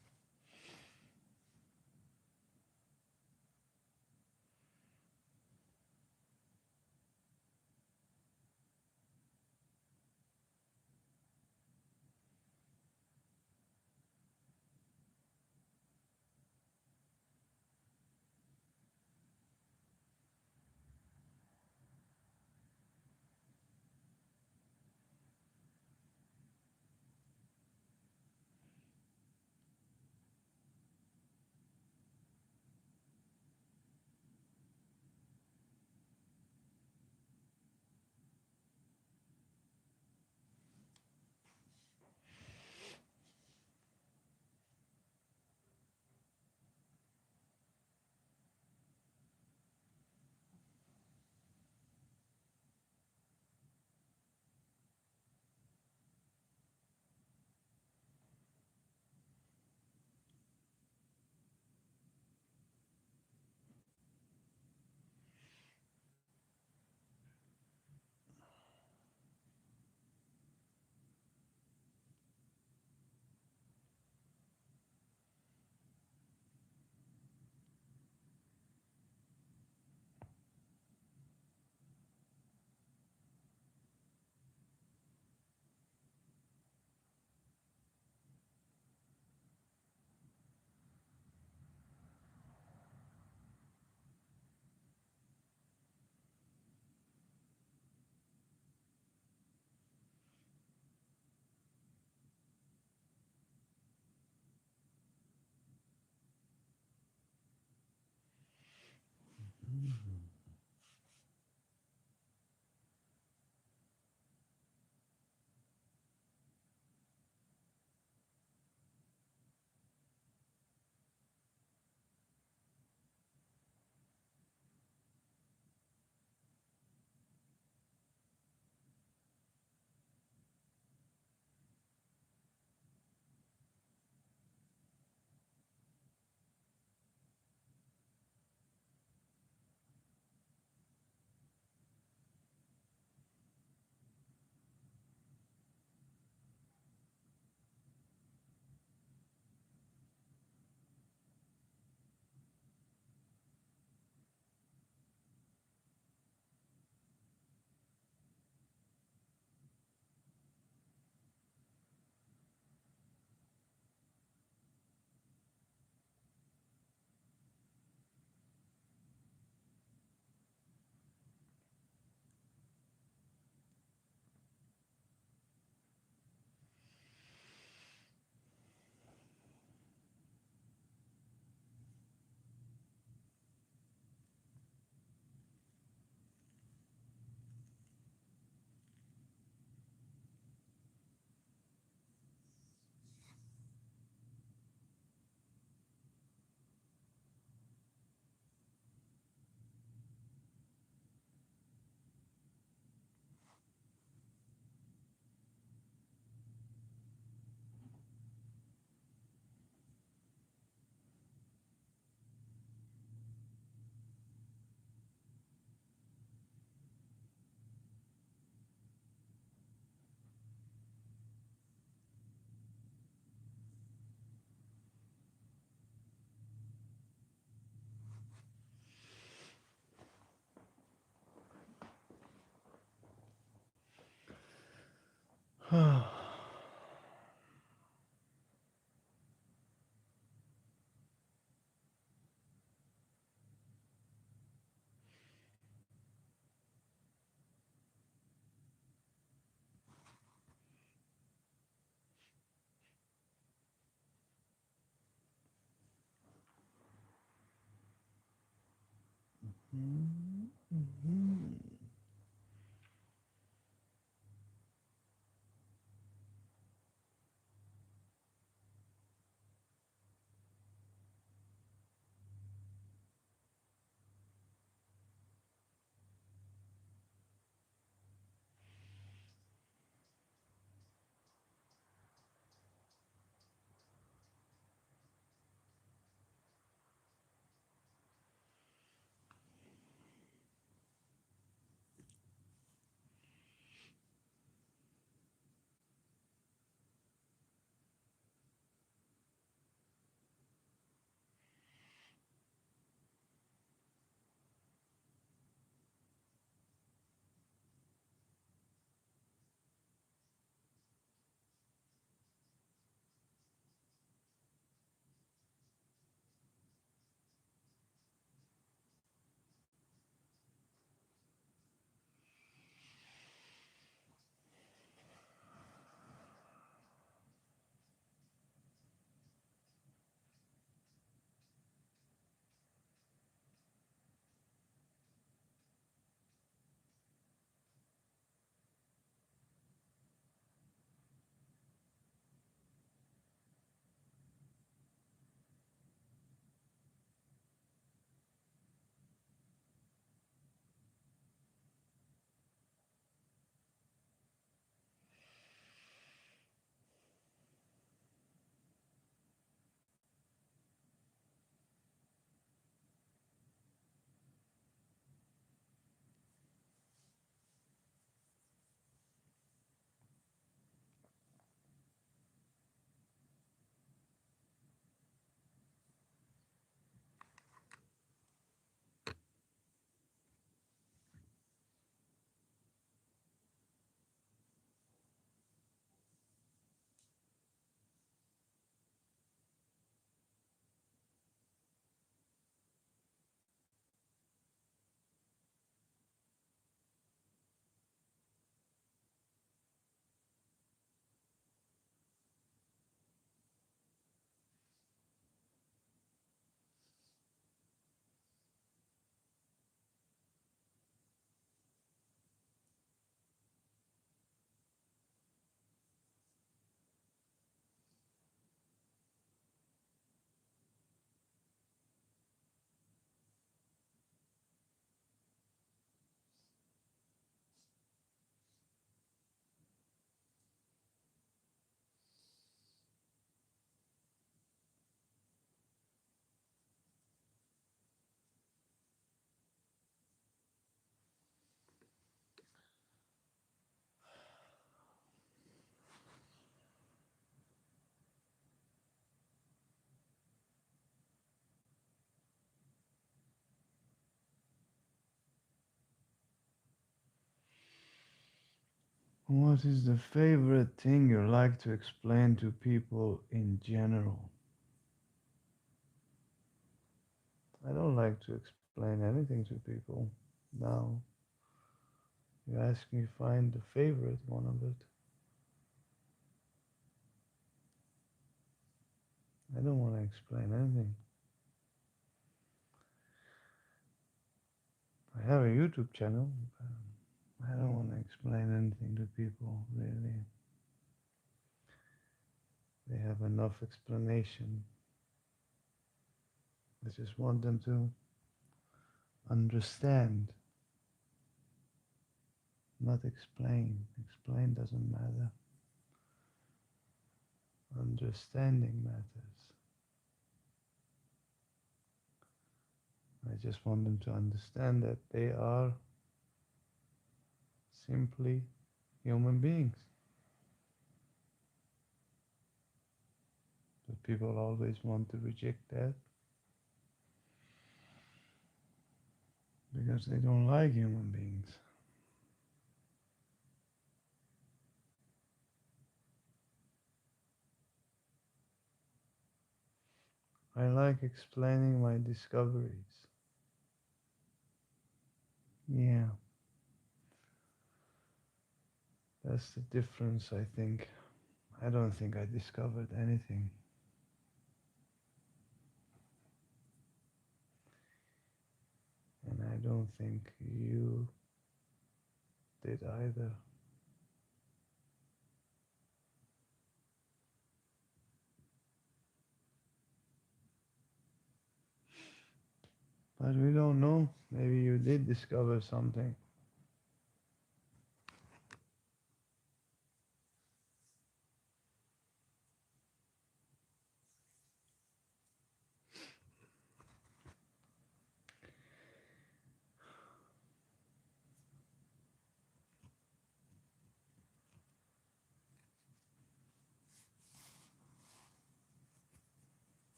Speaker 1: What is the favorite thing you like to explain to people in general? I don't like to explain anything to people. Now, you ask me find the favorite one of it. I don't want to explain anything. I have a YouTube channel. I don't want to explain anything to people, really. They have enough explanation. I just want them to understand, not explain. Explain doesn't matter. Understanding matters. I just want them to understand that they are simply human beings. But people always want to reject that because they don't like human beings. like explaining my discoveries. Yeah, that's the difference, I think. I don't think I discovered anything. And I don't think you did either. But we don't know. Maybe you did discover something.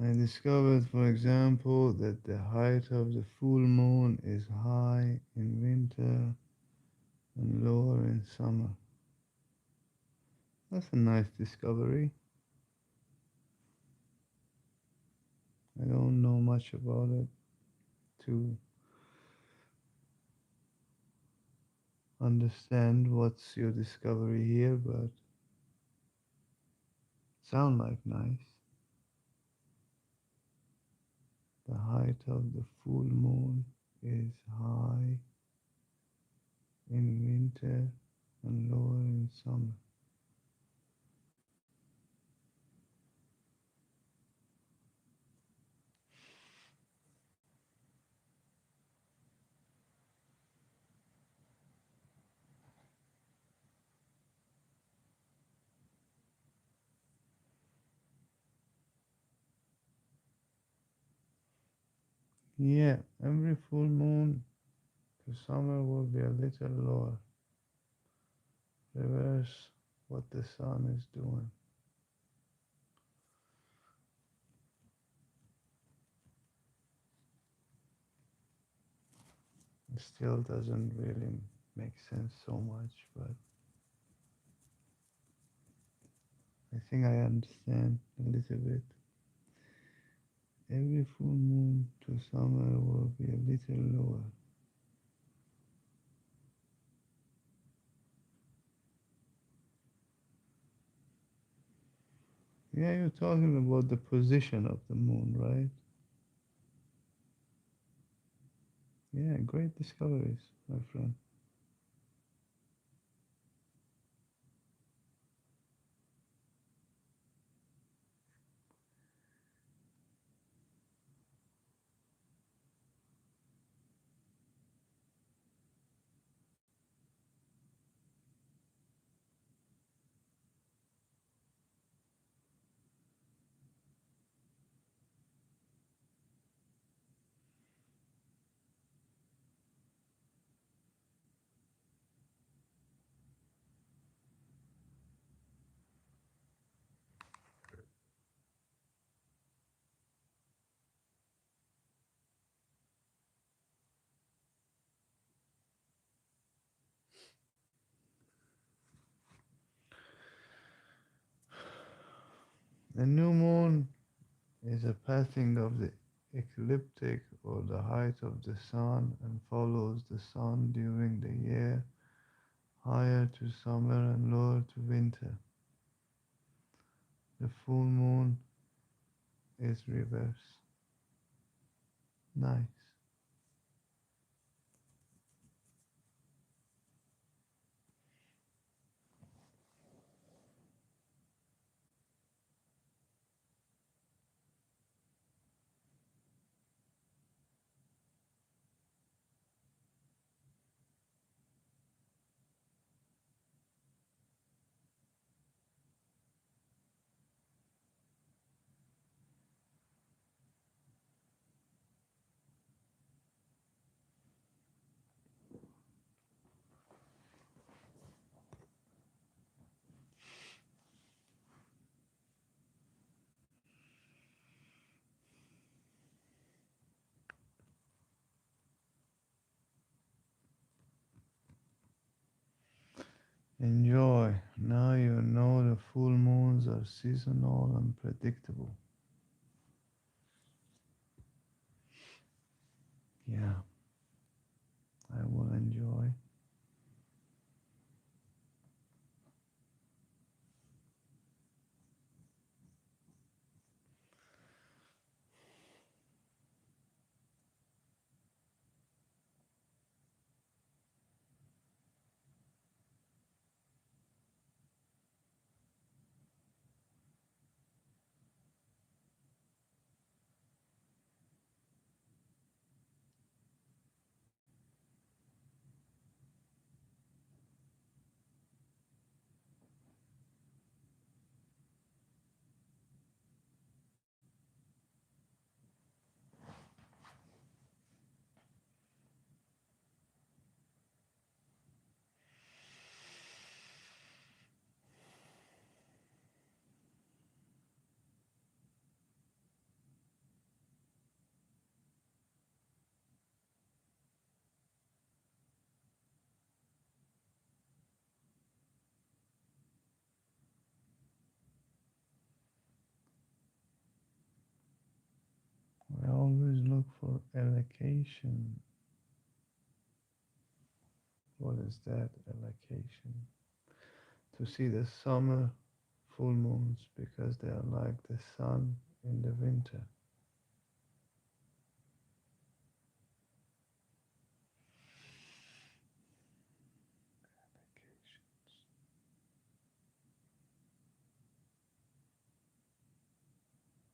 Speaker 1: I discovered, for example, that the height of the full moon is high in winter and lower in summer. That's a nice discovery. I don't know much about it to understand what's your discovery here, but sound like nice. The height of the full moon is high in winter and lower in summer. Yeah, every full moon to summer will be a little lower. Reverse what the sun is doing. It still doesn't really make sense so much, but I think I understand a little bit. Every full moon to summer will be a little lower. Yeah, you're talking about the position of the moon, right? Yeah, great discoveries, my friend. The new moon is a passing of the ecliptic or the height of the sun and follows the sun during the year, higher to summer and lower to winter. The full moon is reverse. Nice. Enjoy. Now you know the full moons are seasonal and predictable. Yeah, I will enjoy. I always look for allocation. What is that allocation? To see the summer full moons because they are like the sun in the winter.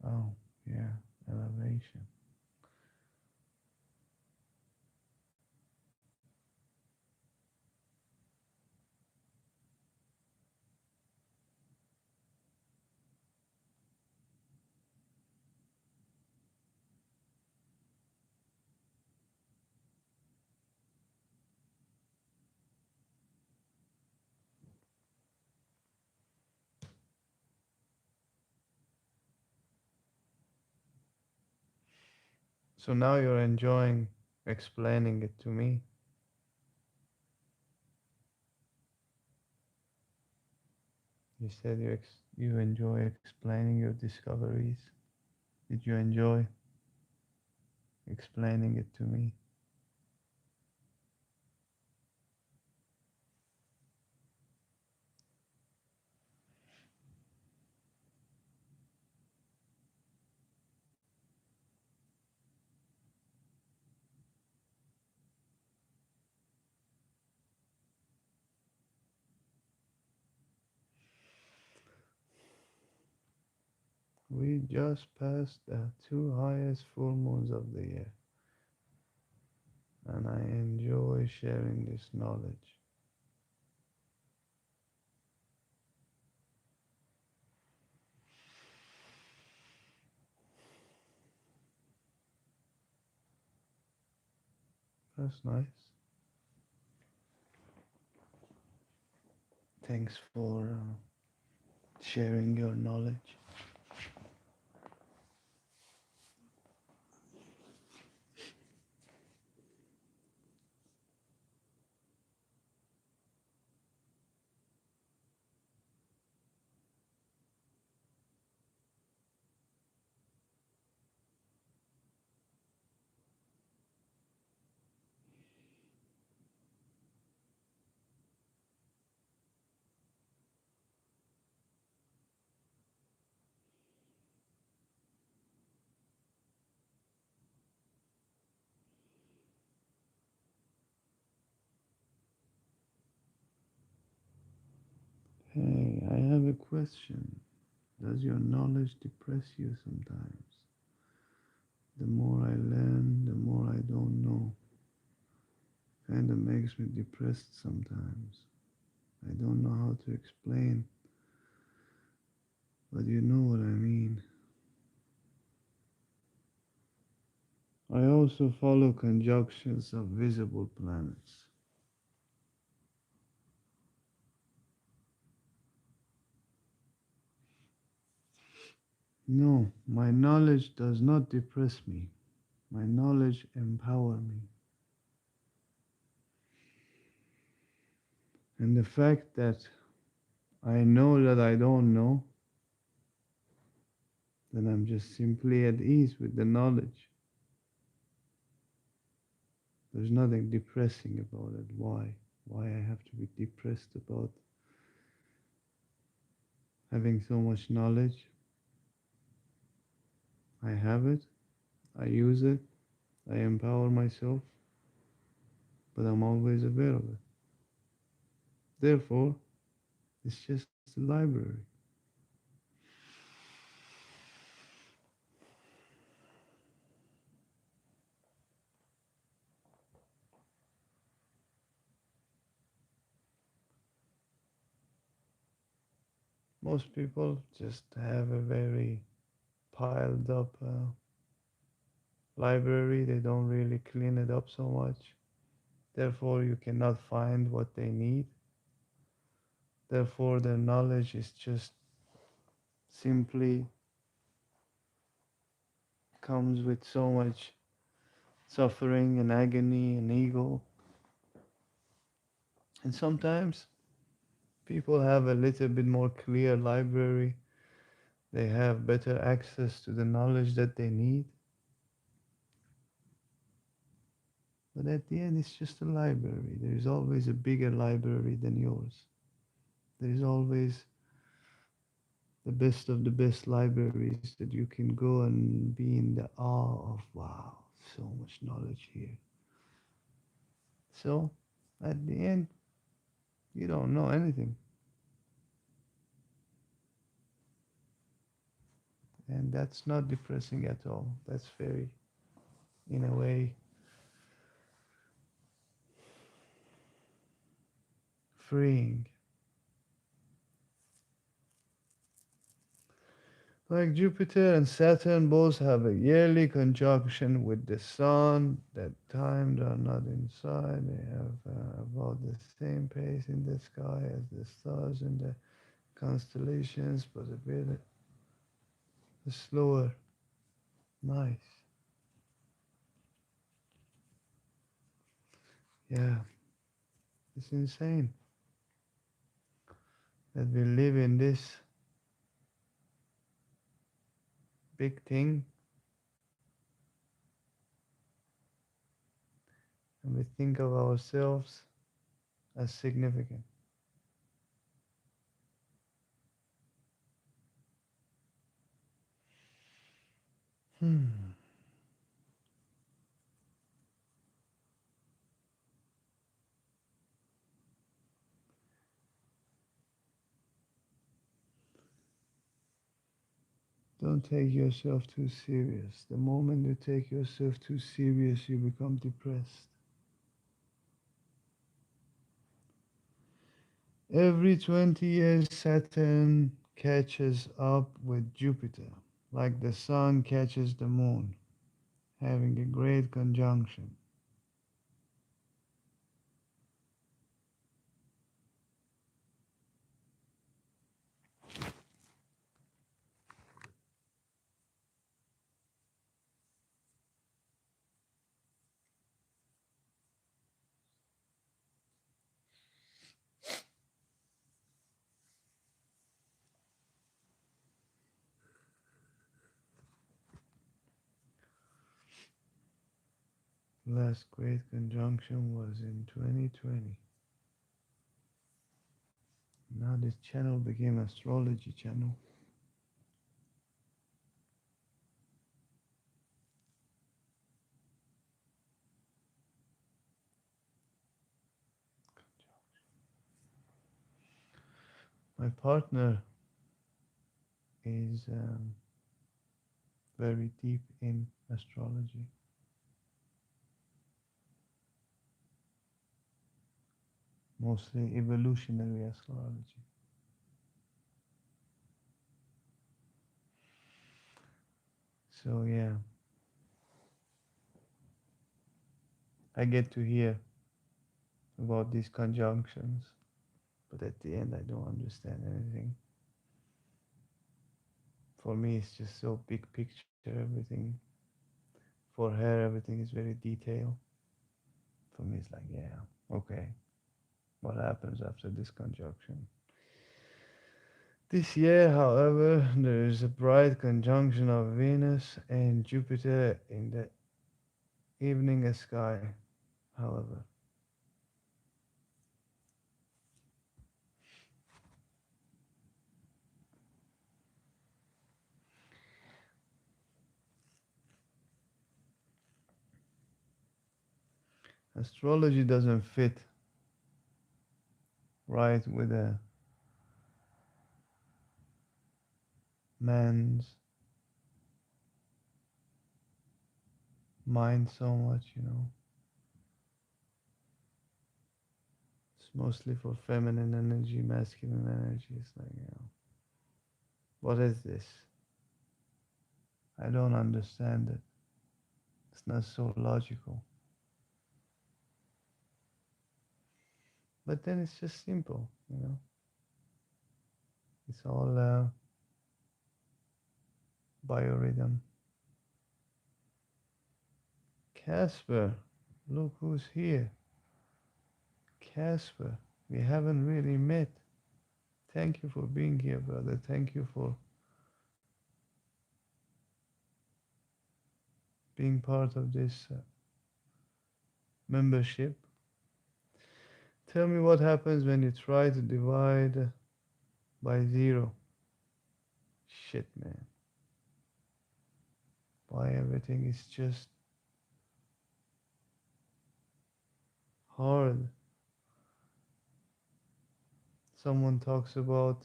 Speaker 1: Oh, yeah, elevation. So now you're enjoying explaining it to me. You said you enjoy explaining your discoveries. Did you enjoy explaining it to me? We just passed the two highest full moons of the year, and I enjoy sharing this knowledge. That's nice. Thanks for sharing your knowledge. Hey, I have a question. Does your knowledge depress you sometimes? The more I learn, the more I don't know. Kinda makes me depressed sometimes. I don't know how to explain, but you know what I mean. I also follow conjunctions of visible planets. No, my knowledge does not depress me. My knowledge empower me. And the fact that I know that I don't know, then I'm just simply at ease with the knowledge. There's nothing depressing about it. Why? Why I have to be depressed about having so much knowledge? I have it, I use it, I empower myself, but I'm always aware of it. Therefore, it's just a library. Most people just have a very piled up library. They don't really clean it up so much. Therefore, you cannot find what they need. Therefore, their knowledge is just simply comes with so much suffering and agony and ego. And sometimes people have a little bit more clear library. They have better access to the knowledge that they need. But at the end, it's just a library. There is always a bigger library than yours. There is always the best of the best libraries that you can go and be in the awe of. Wow, so much knowledge here. So at the end, you don't know anything. And that's not depressing at all. That's very, in a way, freeing. Like Jupiter and Saturn both have a yearly conjunction with the Sun. That time they are not inside. They have about the same pace in the sky as the stars in the constellations, but a bit slower. Nice. Yeah, it's insane that we live in this big thing and we think of ourselves as significant. Hmm. Don't take yourself too serious. The moment you take yourself too serious, you become depressed. Every 20 years, Saturn catches up with Jupiter, like the sun catches the moon, having a great conjunction. Last great conjunction was in 2020. Now this channel became astrology channel. My partner is very deep in astrology, mostly evolutionary astrology. So yeah, I get to hear about these conjunctions, but at the end I don't understand anything. For me, it's just so big picture, everything. For her, everything is very detailed. For me, it's like, yeah, okay. what happens after this conjunction. This year, however, there is a bright conjunction of Venus and Jupiter in the evening sky. However, astrology doesn't fit right with a man's mind so much, you know. It's mostly for feminine energy, masculine energy. It's like, what is this? I don't understand it. It's not so logical. But then it's just simple, you know. It's all biorhythm. Casper, look who's here. Casper, we haven't really met. Thank you for being here, brother. Thank you for being part of this membership. Tell me what happens when you try to divide by zero. Shit, man. Why everything is just hard. Someone talks about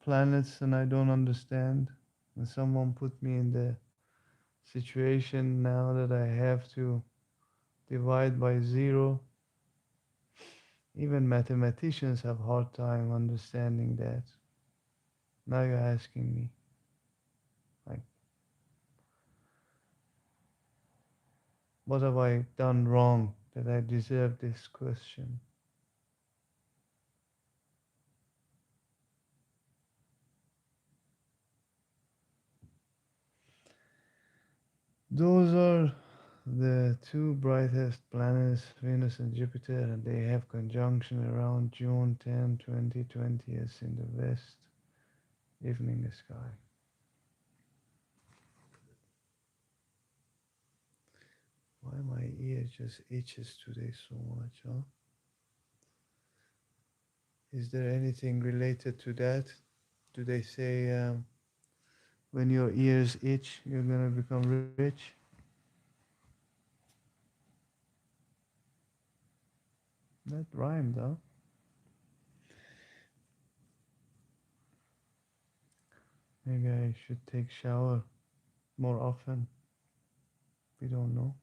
Speaker 1: planets and I don't understand. And someone put me in the situation now that I have to divide by zero. Even mathematicians have hard time understanding that. Now you're asking me, like, what have I done wrong that I deserve this question? Those are the two brightest planets, Venus and Jupiter, and they have conjunction around June 10, 2020, as in the west evening sky. Why my ear just itches today so much, huh? Is there anything related to that? Do they say when your ears itch, you're gonna become rich? That rhymed, huh? Maybe I should take shower more often. We don't know.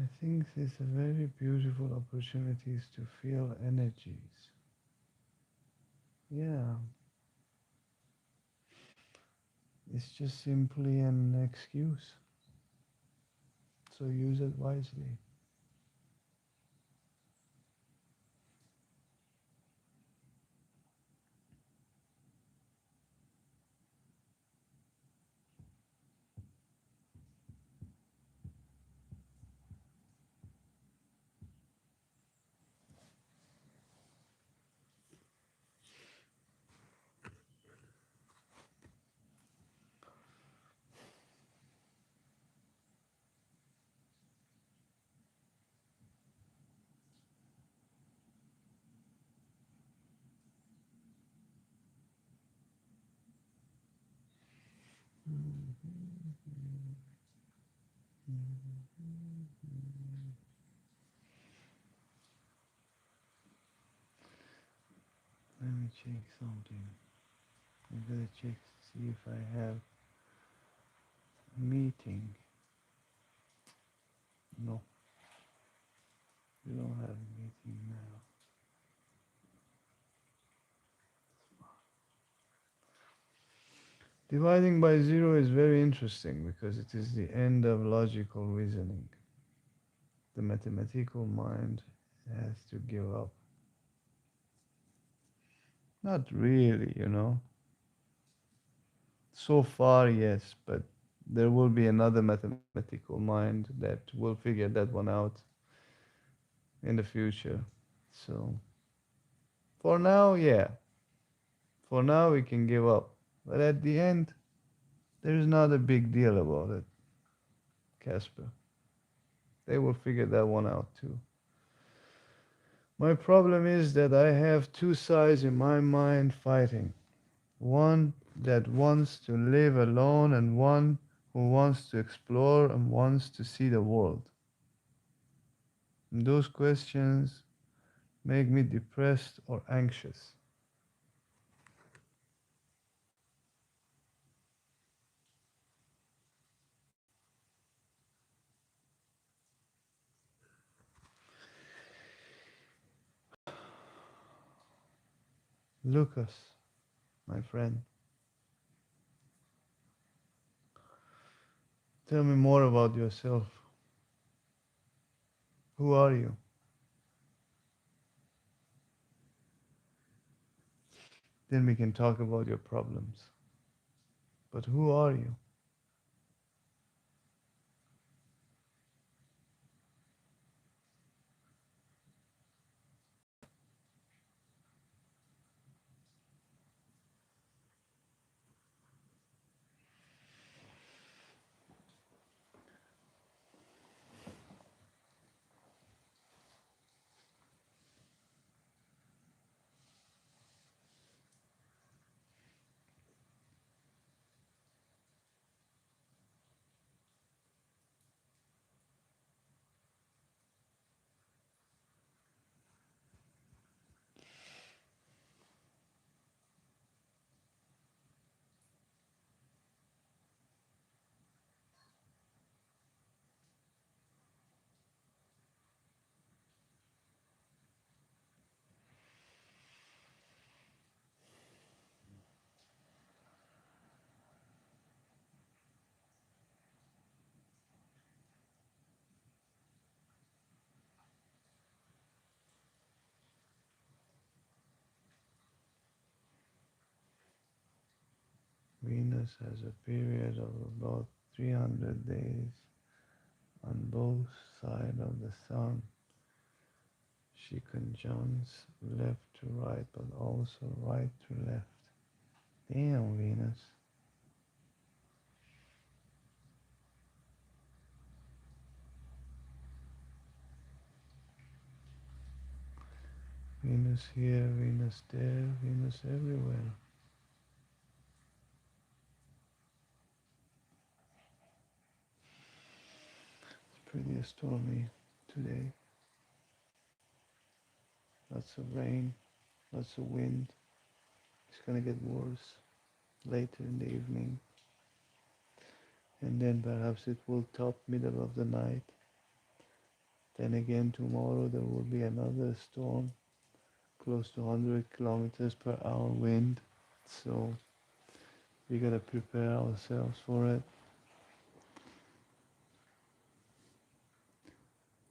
Speaker 1: I think it's a very beautiful opportunities to feel energies. Yeah, it's just simply an excuse. So use it wisely. Let me check something. I'm gonna check to see if I have a meeting. No, we don't have a meeting now. Dividing by zero is very interesting because it is the end of logical reasoning. The mathematical mind has to give up. Not really, you know. So far, yes, but there will be another mathematical mind that will figure that one out in the future. So, for now, yeah. For now, we can give up. But at the end, there is not a big deal about it, Casper. They will figure that one out too. My problem is that I have two sides in my mind fighting. One that wants to live alone, and one who wants to explore and wants to see the world. And those questions make me depressed or anxious. Lucas, my friend, tell me more about yourself. Who are you? Then we can talk about your problems. But who are you? Venus has a period of about 300 days on both sides of the sun. She conjuncts left to right, but also right to left. Damn, Venus. Venus here, Venus there, Venus everywhere. It's pretty stormy today. Lots of rain, lots of wind. It's gonna get worse later in the evening. And then perhaps it will top middle of the night. Then again tomorrow there will be another storm, close to 100 kilometers per hour wind. So we gotta prepare ourselves for it.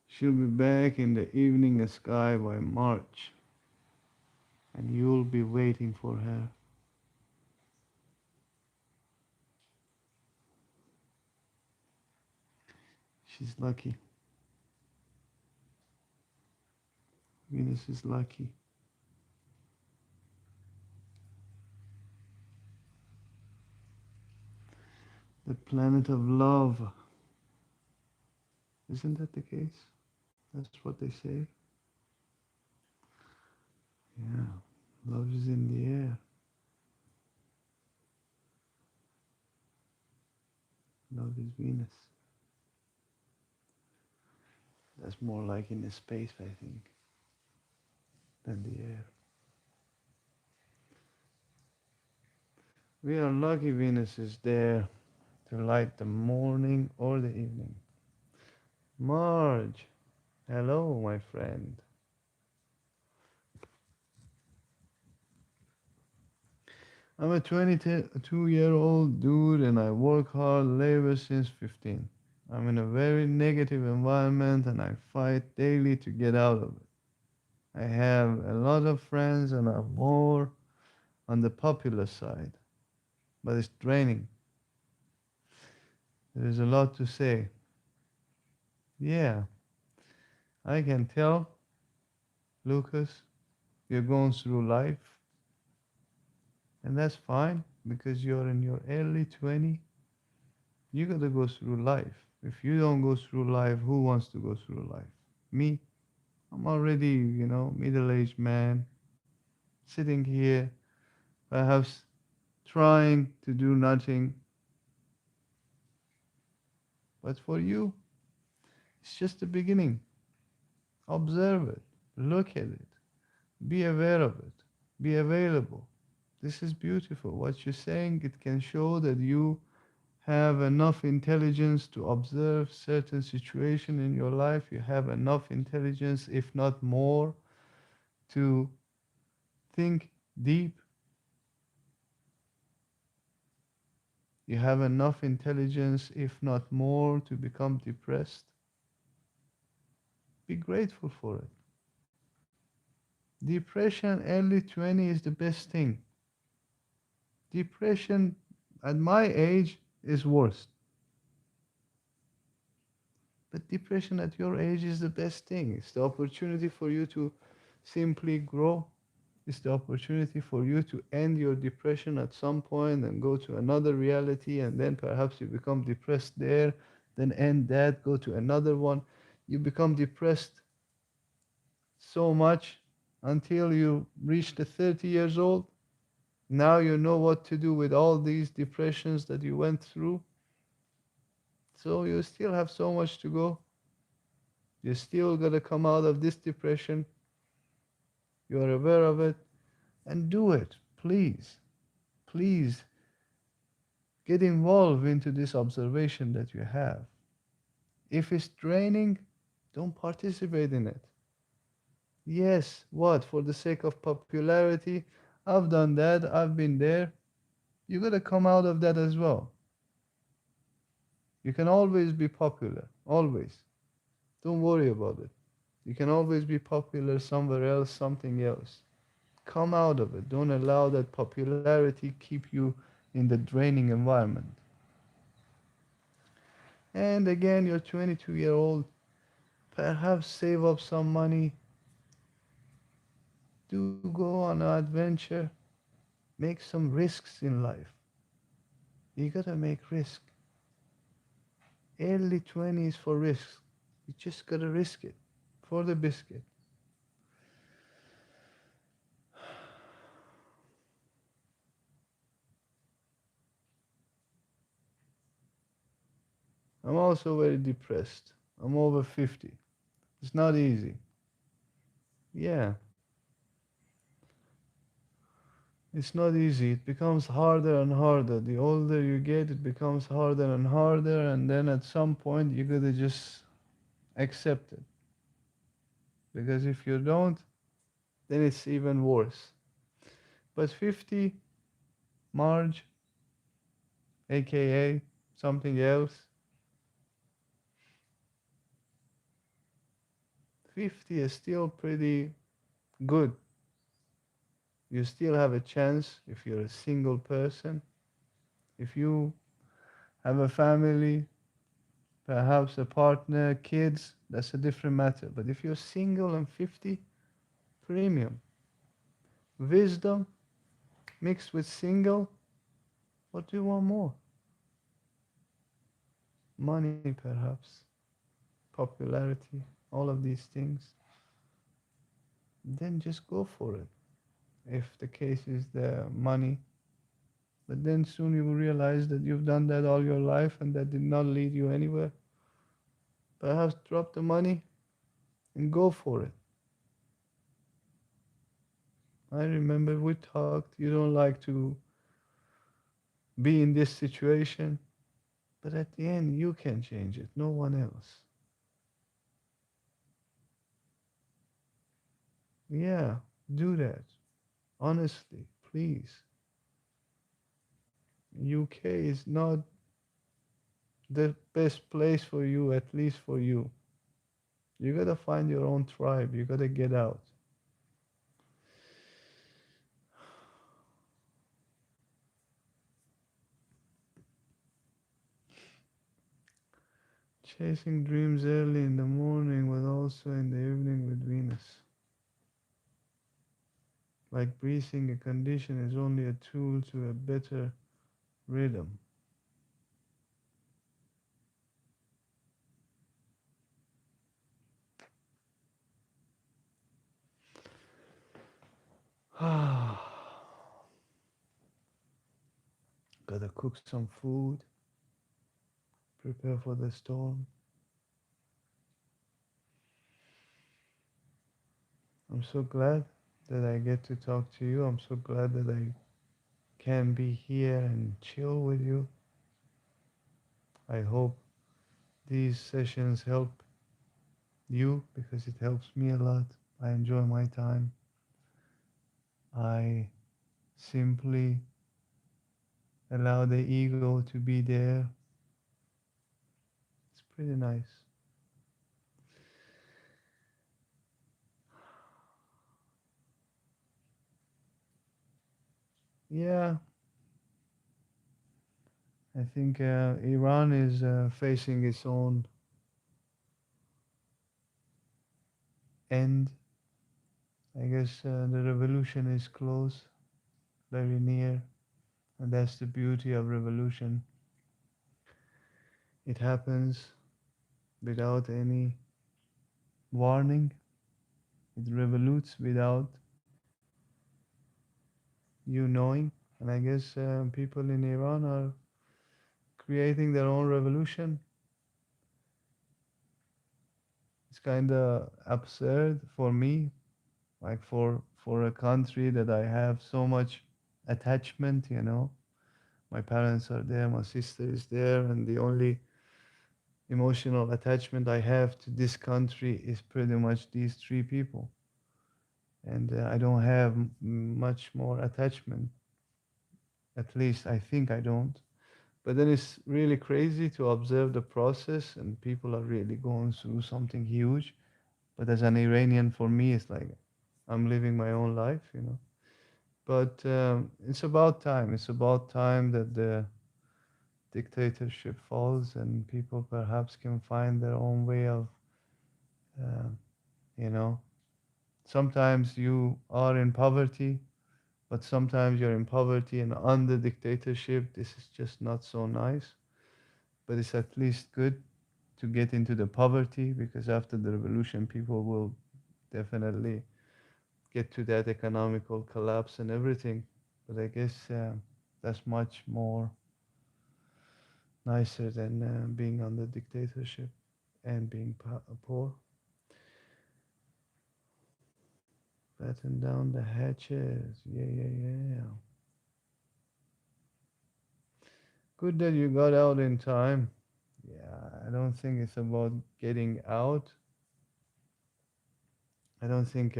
Speaker 1: She'll be back in the evening sky by March, and you'll be waiting for her. She's lucky. Venus is lucky. The planet of love. Isn't that the case? That's what they say. Yeah, love is in the air. Love is Venus. That's more like in the space, I think, than the air. We are lucky Venus is there to light the morning or the evening. Marge, hello, my friend. I'm a 22-year-old dude and I work hard labor since 15. I'm in a very negative environment and I fight daily to get out of it. I have a lot of friends and I'm more on the popular side, but it's draining. There is a lot to say. Yeah, I can tell, Lucas, you're going through life, and that's fine because you're in your early 20. You gotta go through life. If you don't go through life, who wants to go through life? Me? I'm already, middle-aged man, sitting here, perhaps trying to do nothing. But for you, it's just the beginning. Observe it, look at it, be aware of it, be available. This is beautiful. What you're saying, it can show that you have enough intelligence to observe certain situation in your life. You have enough intelligence, if not more, to think deep. You have enough intelligence, if not more, to become depressed. Be grateful for it. Depression early 20 is the best thing. Depression at my age is worse. But depression at your age is the best thing. It's the opportunity for you to simply grow. It's the opportunity for you to end your depression at some point and go to another reality, and then perhaps you become depressed there, then end that, go to another one. You become depressed so much until you reach the 30 years old. Now you know what to do with all these depressions that you went through. So you still have so much to go. You still got to come out of this depression. You are aware of it and do it. Please, please get involved into this observation that you have. If it's draining, don't participate in it. Yes, what? For the sake of popularity? I've done that. I've been there. You got to come out of that as well. You can always be popular. Always. Don't worry about it. You can always be popular somewhere else, something else. Come out of it. Don't allow that popularity keep you in the draining environment. And again, you're 22-year-old. Perhaps save up some money. Do go on an adventure. Make some risks in life. You gotta make risk. Early 20s for risks. You just gotta risk it for the biscuit. I'm also very depressed. I'm over 50. It's not easy. Yeah, it's not easy. It becomes harder and harder. The older you get, it becomes harder and harder, and then at some point, you gotta just accept it. Because if you don't, then it's even worse. But 50, Marge, aka something else, 50 is still pretty good. You still have a chance if you're a single person. If you have a family, perhaps a partner, kids, that's a different matter. But if you're single and 50, premium. Wisdom mixed with single, what do you want more? Money, perhaps, popularity, all of these things. Then just go for it. If the case is the money, but then soon you will realize that you've done that all your life and that did not lead you anywhere. Perhaps drop the money and go for it. I remember we talked, you don't like to be in this situation, but at the end, you can change it, no one else. Yeah, do that. Honestly, please. UK is not the best place for you, at least for you. You gotta find your own tribe. You gotta get out. Chasing dreams early in the morning, but also in the evening with Venus. Like breathing, a condition is only a tool to a better rhythm. Gotta cook some food, prepare for the storm. I'm so glad that I get to talk to you. I'm so glad that I can be here and chill with you. I hope these sessions help you because it helps me a lot. I enjoy my time. I simply allow the ego to be there. It's pretty nice. Yeah, I think Iran is facing its own end. I guess the revolution is close, very near, and that's the beauty of revolution. It happens without any warning. It revolutes without you knowing. And I guess people in Iran are creating their own revolution. It's kind of absurd for me, like for a country that I have so much attachment. My parents are there, my sister is there, and the only emotional attachment I have to this country is pretty much these three people. And I don't have much more attachment. At least I think I don't. But then it's really crazy to observe the process, and people are really going through something huge. But as an Iranian, for me, it's like I'm living my own life. But it's about time. It's about time that the dictatorship falls and people perhaps can find their own way of, uh, you know, sometimes you are in poverty, but sometimes you're in poverty and under dictatorship. This is just not so nice, but it's at least good to get into the poverty because after the revolution, people will definitely get to that economical collapse and everything. But I guess that's much more nicer than being under dictatorship and being poor. Batten down the hatches. Yeah, yeah, yeah. Good that you got out in time. Yeah, I don't think it's about getting out. I don't think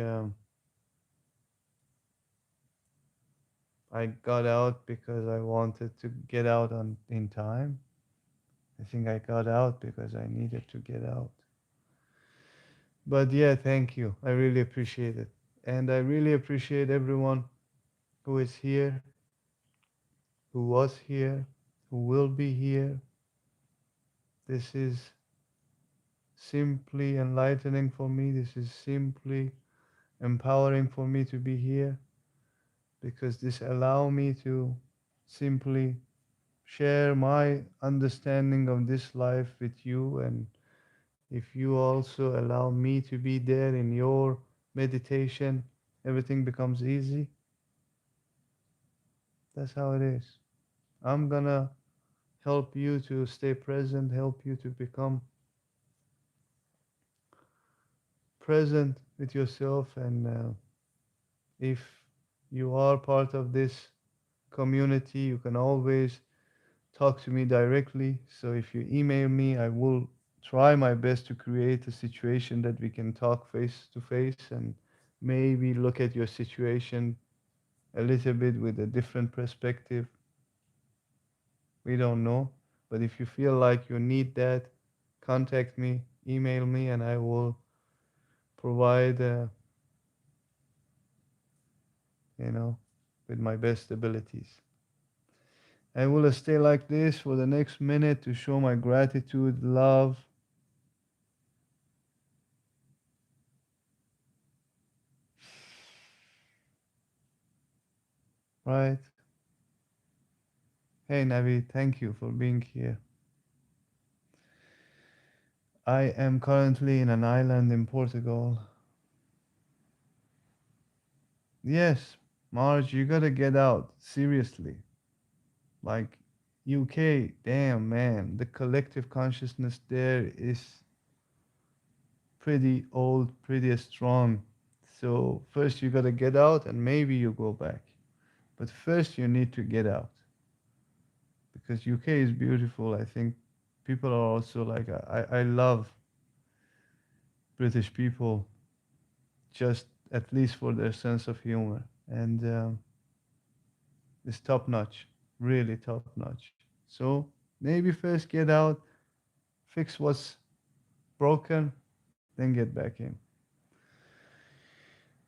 Speaker 1: I got out because I wanted to get out on in time. I think I got out because I needed to get out. But yeah, thank you. I really appreciate it. And I really appreciate everyone who is here, who was here, who will be here. This is simply enlightening for me. This is simply empowering for me to be here because this allow me to simply share my understanding of this life with you. And if you also allow me to be there in your meditation, everything becomes easy. That's how it is. I'm gonna help you to stay present, help you to become present with yourself. And if you are part of this community, you can always talk to me directly. So if you email me, I will try my best to create a situation that we can talk face to face and maybe look at your situation a little bit with a different perspective. We don't know. But if you feel like you need that, contact me, email me, and I will provide, you know, with my best abilities. I will stay like this for the next minute to show my gratitude, love, right? Hey, Navi, thank you for being here. I am currently in an island in Portugal. Yes, Marge, you gotta get out. Seriously. Like, UK, damn, man. The collective consciousness there is pretty old, pretty strong. So, first you gotta get out and maybe you go back. But first you need to get out. Because UK is beautiful. I think people are also like, I love British people just at least for their sense of humor. And it's top notch, really top notch. So maybe first get out, fix what's broken, then get back in.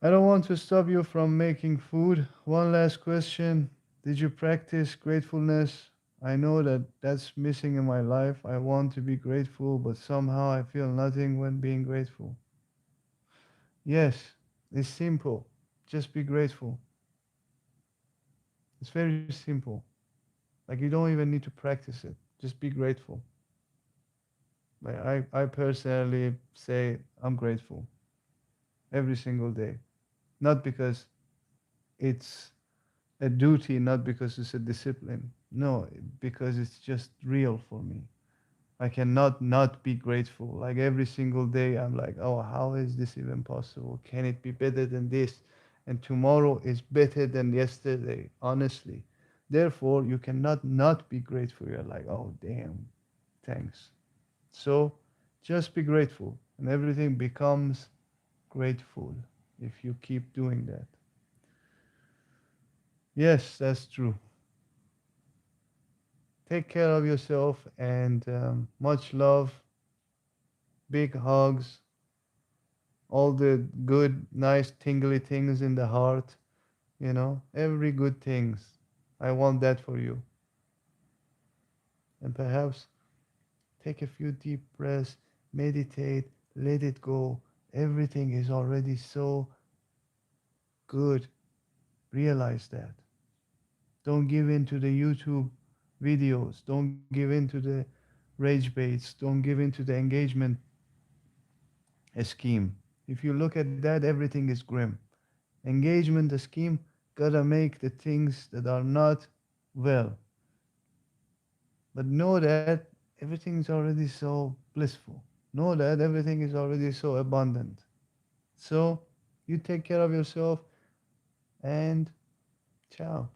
Speaker 1: I don't want to stop you from making food. One last question. Did you practice gratefulness? I know that that's missing in my life. I want to be grateful, but somehow I feel nothing when being grateful. Yes, it's simple. Just be grateful. It's very simple. Like you don't even need to practice it. Just be grateful. Like I personally say I'm grateful every single day. Not because it's a duty, not because it's a discipline. No, because it's just real for me. I cannot not be grateful. Like every single day, I'm like, oh, how is this even possible? Can it be better than this? And tomorrow is better than yesterday, honestly. Therefore, you cannot not be grateful. You're like, oh, damn, thanks. So just be grateful, and everything becomes grateful if you keep doing that. Yes, that's true. Take care of yourself and much love, big hugs, all the good, nice, tingly things in the heart, every good things. I want that for you. And perhaps take a few deep breaths, meditate, let it go. Everything is already so good. Realize that. Don't give in to the YouTube videos. Don't give in to the rage baits. Don't give in to the engagement scheme. If you look at that, everything is grim. Engagement scheme gotta make the things that are not well. But know that everything is already so blissful. Know that everything is already so abundant. So you take care of yourself and ciao.